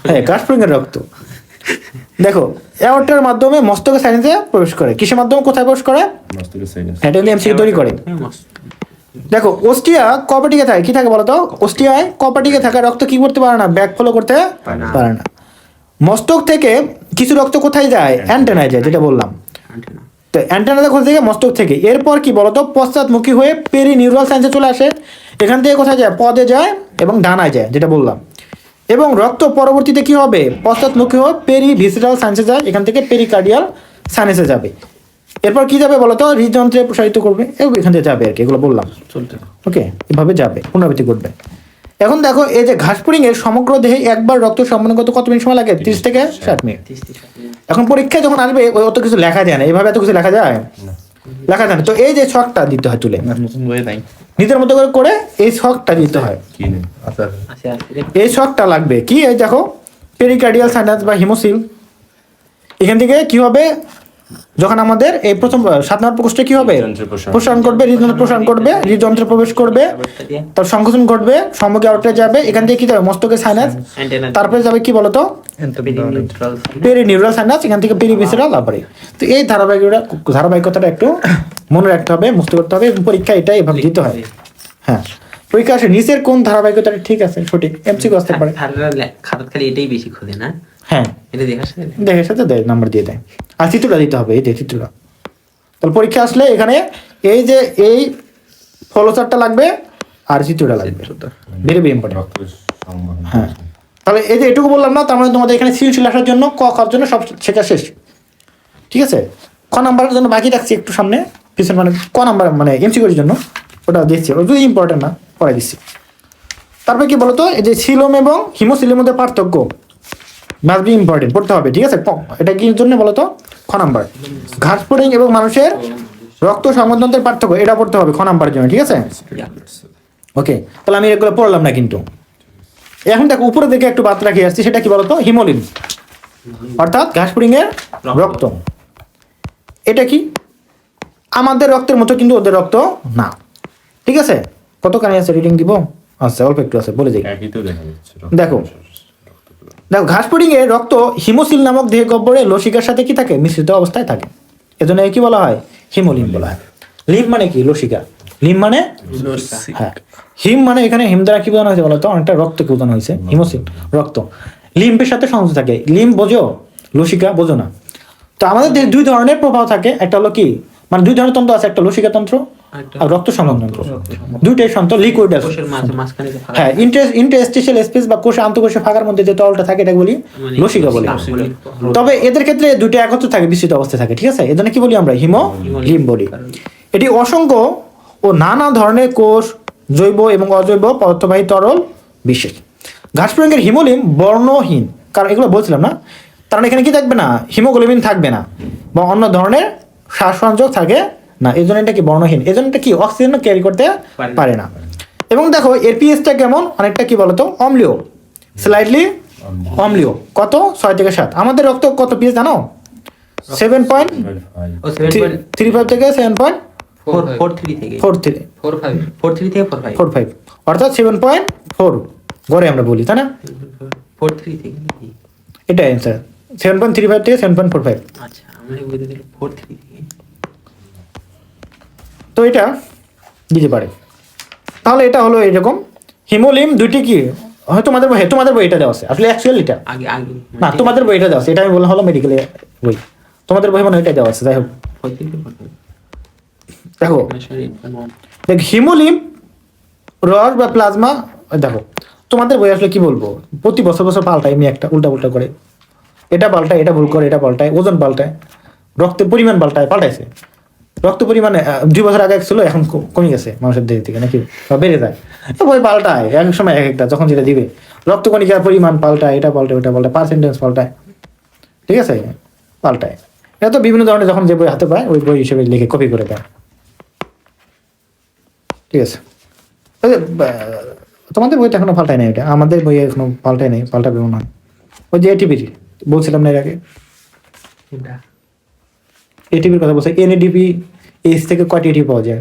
হ্যাঁ, কাশপ্রিংয়ের রক্ত। দেখো অ্যাওর্টার মাধ্যমে মস্তকের সাইনাসে প্রবেশ করে, কিসের মাধ্যমে কোথায় প্রবেশ করে, এটা হলো এমসিকিউ তৈরি করে। দেখো অস্টিয়া কপাটিকে থাকে, কি থাকে বলতো, অস্টিয়ায় কপাটিকে থাকা রক্ত কি করতে পারে না, ব্যাক ফলো করতে পারে না। মস্তক থেকে কিছু রক্ত কোথায় যায়, অ্যান্টেনায় যায়, যেটা বললাম। তো অ্যান্টেনাতে কোথা থেকে, মস্তক থেকে। এরপর কি বলতো পশ্চাৎমুখী হয়ে পেরি নিউরাল সাইন্সে চলে আসে, এখান থেকে কোথায় যায়, পদে যায় এবং ডানায় যায়, যেটা বললাম। এবং রক্ত পরবর্তীতে কি হবে, পশ্চাৎমুখী হয়ে পেরি ভিসেরাল সাইন্সে যায়, এখান থেকে পেরিকার্ডিয়াল সাইন্সে যাবে। এরপর কি যাবে বলতো, হৃদযন্ত্রে প্রসারিত করবে এবং এখান থেকে যাবে আর কি, এগুলো বললাম। ওকে, এভাবে যাবে, পুনরাবৃত্তি করবে। এখন দেখো এই যে ঘাসফড়িং এর সমগ্র দেহে একবার রক্ত সম্পন্ন করতে কত মিনিট সময় লাগে, 30 থেকে 60 মিনিট। এখন পরীক্ষায় যখন আসবে অত কিছু লেখা যায় না, এইভাবে এত কিছু লেখা যায় না। তো এই যে ছকটা দিতে হয় তুলে নিজের মতো করে এই ছকটা দিতে হয়, এই ছকটা লাগবে কি, এই দেখো পেরিকার্ডিয়াল সাইনাস বা হিমোসিল, এখান থেকে কি হবে যখন আমাদের এই প্রথম 7 নম্বর প্রকোষ্ঠে কি হবে প্রসারণ করবে, হৃদযন্ত্র প্রসারণ করবে, হৃদযন্ত্রে প্রবেশ করবে, তার সংকোচন ঘটবে, সম্মুখে আউটে যাবে, এখান থেকে কি যাবে মস্তকের সাইনাস, তারপরে যাবে কি বলতো পেরিনিউরাল সাইনাস, এখান থেকে পেরিভিসেরাল লাভারি। তো এই ধারাবাহিকতাটা একটু মনে রাখতে হবে, মুখস্থ করতে হবে, পরীক্ষা এটা এভাবে দিতে হয়। হ্যাঁ, পরীক্ষা আসে নিচের কোন ধারাবাহিকতাটা ঠিক আছে সঠিক, এমসিকিউ আসতে পারে। খাতাত খালি এটাই বেশি খোঁজে না, হ্যাঁ এটা দেখার সাথে দেখে সাথে দেয়, নাম্বার দিয়ে দেয়। আর চিত্রটা দিতে হবে, এই যে চিত্রটা। তাহলে পরীক্ষা আসলে এখানে এই যে এই ফলোচারটা লাগবে আর চিত্রটা লাগবে, ভেরি ভেরি ইম্পর্টেন্ট। হ্যাঁ, তাহলে এই যে এটুকু বললাম না, তার মানে তোমাদের এখানে সৃজনশীল আসার জন্য ক খাওয়ার জন্য সব শেখা শেষ, ঠিক আছে। ক নাম্বারের জন্য বাকি রাখছি একটু সামনে পিছনে, মানে ক নাম্বার মানে এমসিকিউর জন্য ওটা দেখছি, ওটা যদি ইম্পর্টেন্ট না পড়াই দিচ্ছি। তারপরে কি বলতো এই যে সিলোম এবং হিমোসিলের মধ্যে পার্থক্য মাস্ট বি ইম্পর্টেন্ট, পড়তে হবে, ঠিক আছে। এটা কি জন্য বলতো, খ নাম্বার ঘাসফড়িং এবং মানুষের রক্ত সংবহনতন্ত্রের পার্থক্য, এটা পড়তে হবে খ নাম্বারের জন্য, ঠিক আছে। ওকে, তাহলে আমি এগুলো পড়লাম না কিন্তু। এখন দেখো উপরে দিকে একটু বাদ রাখি আসছি, সেটা কি বলতো হিমোলিন, অর্থাৎ ঘাসফড়িং এর রক্ত। এটা কি আমাদের রক্তের মতো কিন্তু ওদের রক্ত না, ঠিক আছে। কতখানি আছে রিডিং দিব? আচ্ছা অল্প একটু আছে, বলে দিই। একই তো দেখা যাচ্ছে দেখো ঘাস পুডিং এর রক্ত হিমোসিল নামক দেহ গহ্বরে লসিকার সাথে কি থাকে? মিশ্রিত অবস্থায় থাকে। এজন্য কি বলা হয়? হিমোলিম বলা হয়। লিম মানে কি? লসিকা। লিম মানে হ্যাঁ, হিম মানে এখানে হিম দ্বারা কি বোঝানো হয়েছে বলতো? অনেকটা রক্তকে বোঝানো হয়েছে। হিমোসিল রক্ত লিম্ফের সাথে সংযুক্ত থাকে। লিম বোঝো, লসিকা বোঝো না। তো আমাদের দেহে দুই ধরনের প্রবাহ থাকে। একটা হলো কি, মানে দুই ধরনের তন্ত্র আছে, একটা লসিকা তন্ত্র আর রক্ত সংবহন তন্ত্র। দুইটাই তন্ত্র লিকুইড আছে। কোষের মাঝখানে যে ফাঁকা হ্যাঁ, ইন্টারস্টিশিয়াল স্পেস বা কোষে আন্তঃকোষীয় ফাঁকার মধ্যে যে তরলটা থাকে এটা বলি মানে লসিকা বলি। তবে এদের ক্ষেত্রে দুইটা একত্র থাকে, বিস্তৃত অবস্থায় থাকে, ঠিক আছে। এজন্য কি বলি আমরা? লিম বলি। এটি অসংখ্য ও নানা ধরনের কোষ, জৈব এবং অজৈব পদার্থবাহী তরল বিশেষ। ঘাস পুডিংয়ের হিমোলিম বর্ণহীন, কারণ এগুলো বলছিলাম না, কারণ এখানে কি থাকবে না? হিমোগ্লোবিন থাকবে না বা অন্য ধরনের শ্বাস সংযোগ থাকে না, এই জন্য এটা কি বর্ণহীন। এই জন্য এটা কি অক্সিজেন ক্যারি করতে পারে না। এবং দেখো এর পিএইচটা কেমন? অনেকটা কি বলতো? অম্লীয়, স্লাইটলি অম্লীয়। কত? 6 থেকে 7। আমাদের রক্ত কত পিএইচ জানো? 7.35 থেকে 4.43 থেকে 7.43 থেকে 45 অর্থাৎ 7.4 গড়ে আমরা বলি, তাই না? 43 থেকে নাকি? এটা অ্যান্সার। 7.35 থেকে 7.45। আচ্ছা আমরা বুঝতে দিল 43 থেকে। তো এটা দিতে পারে। তাহলে এটা হলো এরকম। হিমোলিম দুইটি কি হয় তোমাদের বই এটা দেওয়া আছে, আসলে অ্যাকচুয়ালি এটা আগে না, তোমাদের বই এটা দেওয়া আছে, এটা আমি বললাম হলো মেডিকেলে বই, তোমাদের বই মনে হয় এটা দেওয়া আছে। যাই হোক 43 থেকে 45 দেখো, দেখ হিমোলিম রস বা প্লাজমা, দেখো তোমাদের বই আসলে কি বলবো, প্রতি বছর পাল্টায়, এমনি একটা উল্টা করে, এটা পাল্টায়, এটা ভুল করে, এটা পাল্টায়, ওজন পাল্টায়, রক্তের পরিমাণ পাল্টাইছে। রক্ত পরিমাণে 2 বছর আগে ছিল, এখন কমে গেছে মানুষের দেহ থেকে, নাকি বা বেড়ে যায়। তো বই পাল্টায় এক সময় এক একটা, যখন যেটা দিবে রক্তকণিকার পরিমাণ পাল্টায়, এটা পাল্টায়, ওটা পাল্টায়, পার্সেন্টেজ পাল্টায়, ঠিক আছে, পাল্টায়। এটা তো বিভিন্ন ধরনের যখন যে বই হাতে পায় ওই বই হিসেবে লিখে কপি করে দেয়, ঠিক আছে। তোমাদের বইটা এখনো পাল্টায় নাই, এটা আমাদের বই এখনো পাল্টায় নাই, পাল্টাবে মনে হয়। ওই যে এটিপির বলছিলাম না এর আগে, এটিপির কথা বলছে। এনএডিপি এস থেকে কয়টি এটিপি পাওয়া যায়?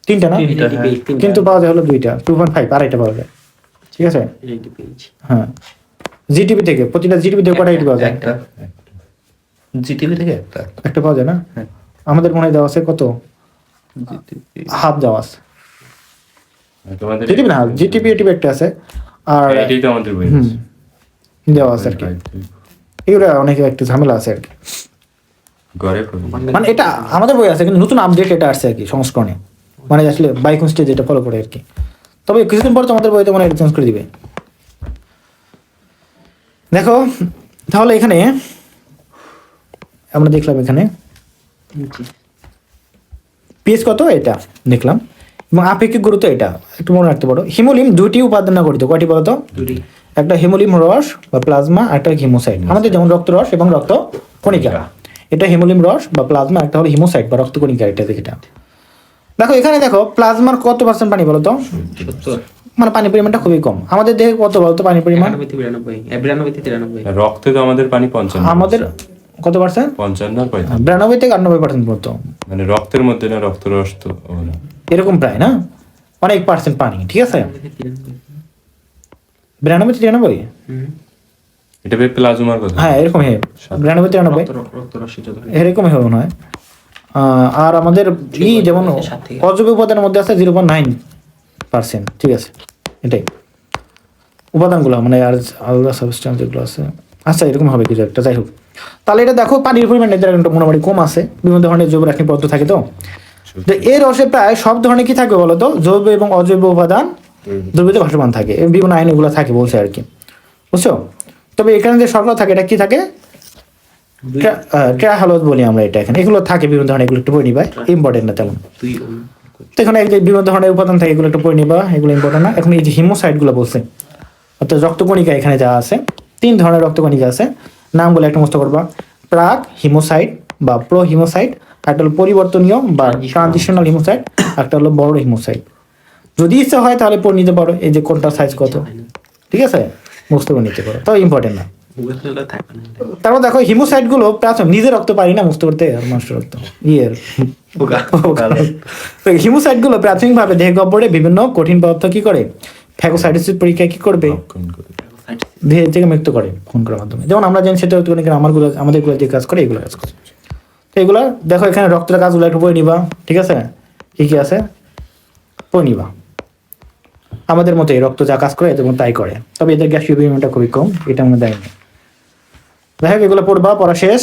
3টা না, কিন্তু পাওয়া যায় হলো 2টা, 2.5 আড়াইটা পাওয়া যায়, ঠিক আছে। হ্যাঁ, জিটিপি থেকে প্রতিটা জিটিপি থেকে কয়টা এটিপি পাওয়া যায়? জিটিভি থেকে একটা পাওয়া যায় না? আমাদের মনে হয় দেওয়া আছে কত? হাফ দেওয়া আছে। তোমাদের জিটিপি না, জিটিপি এটিপি একটা আছে, আর এটাই তো আমাদের বই দেওয়া আছে আর কি। এগুলো অনেক একটু ঝামেলা আছে আর কি, ঘরে মানে এটা আমাদের বই আছে কিন্তু নতুন আপডেট এটা আসছে আর কি সংস্করণে, মানে আসলে বাইকুন স্টেজ এটা ফলো করে আর কি। তবে কিছুদিন পর তোমাদের বইতে মনে হয় চেঞ্জ করে দিবে। দেখো তাহলে এখানে আমরা দেখলাম এখানে পিএইচ কত এটা দেখলাম, এবং আপেক্ষিক গুরুত্ব এটা একটু মনে রাখতে পারো। হিমোলিম 2টি উপাদান না গঠিত, কয়টি বলতো? একটা হিমোলিম রস বা প্লাজমা, একটা হিমোসাইট। আমাদের যেমন রক্ত রস এবং রক্ত কণিকা, এটা হিমোলিম রস বা প্লাজমা, একটা হলো হিমোসাইট বা রক্ত কণিকা। এটা দেখো এখানে দেখো প্লাজমার কত পার্সেন্ট পানি বলতো? 70, মানে পানি পরিমাণটা খুবই কম। আমাদের দেহে কত বলতো পানি পরিমাণ? 92 রক্তে তো আমাদের পানি 55, আমাদের কত পার্সেন্ট? 55 আর 55, 92 থেকে 98% পর্যন্ত, মানে রক্তের মধ্যে না, রক্তরস তো না, এরকম প্রায় না, অনেক পার্সেন্ট পানি, ঠিক আছে। 92-93, এটা প্লাজমার কথা। হ্যাঁ এরকম 92-93 এরকমই হবে মনে হয়। আর আমাদের যেমন অজৈব উপাদানের মধ্যে আছে 0.9%, ঠিক আছে। এটাই উপাদানগুলো, মানে আর আলাদা সাবস্টেন্স যেগুলো আছে, আচ্ছা এরকম হবে কিছু একটা। যাই হোক, তাহলে এটা দেখো পানির পরিমাণ এদের একটা মোটামুটি কম আছে, বিভিন্ন ধরনের জৈব রাসায়নিক পদার্থ থাকে। তো এর রসে প্রায় সব ধরনের কি থাকবে বলতো? জৈব এবং অজৈব উপাদান দ্রবীভূত ভাসমান থাকে, বিভিন্ন আইনগুলো থাকে বলছে আর কি, বুঝছো। তবে এখানে যে শর্করা থাকে এটা কি থাকে? ট্রাইহালোজ বলি আমরা এটা। এখানে এগুলো থাকে বিভিন্ন ধরনের, এগুলো একটু পড়ে নিবা, ইম্পর্টেন্ট না তেমন। তো এখানে বিভিন্ন ধরনের উপাদান থাকে, এগুলো একটু পড়ে নিবা, এগুলো ইম্পর্টেন্ট না। এখন এই যে হিমোসাইট গুলো বলছে, অর্থাৎ রক্তকণিকা, এখানে যা আছে 3 ধরনের রক্তকণিকা আছে, নামগুলো একটা মুখস্থ করবা। প্রাক হিমোসাইট বা প্রো হিমোসাইট, একটা হলো পরিবর্তনীয় বা ট্রানজিশনাল হিমোসাইট, একটা হলো বড় হিমোসাইট। যদি ইচ্ছা হয় তাহলে পড়ে নিতে পারো, এই যে কোনটা সাইজ কত, ঠিক আছে, মুখস্থ করে নিতে পারো, তাও ইম্পর্টেন্ট না। মুখস্থটা থাকবে না। তারপর দেখো হিমোসাইট গুলো প্রাথমিক নিজে রক্ত পারি না মুক্ত করতে আর নষ্ট রক্ত ইয়ের হিমোসাইট গুলো প্রাথমিকভাবে দেহ গহ্বরে বিভিন্ন কঠিন পদার্থ কি করে ফ্যাগোসাইটোসিস পরীক্ষায় কি করবে রক্ষণ করে। দেহ থেকে মুক্ত করে ফোন করার মাধ্যমে। যেমন আমরা জানি সেটা আমাদের গুলো যে কাজ করে এগুলো কাজ করে। তো এগুলা দেখো এখানে রক্তের কাজগুলো একটু পড়ে নিবা, ঠিক আছে? কি কি আছে পড়ে নিবা। আমাদের মতো এই রক্ত যা কাজ করে এদের মতো তাই করে, তবে এদের গ্যাসীয় পরিমাণটা খুবই কম, এটা আমরা দেয়নি। যাই হোক এগুলো পড়বা, পড়া শেষ।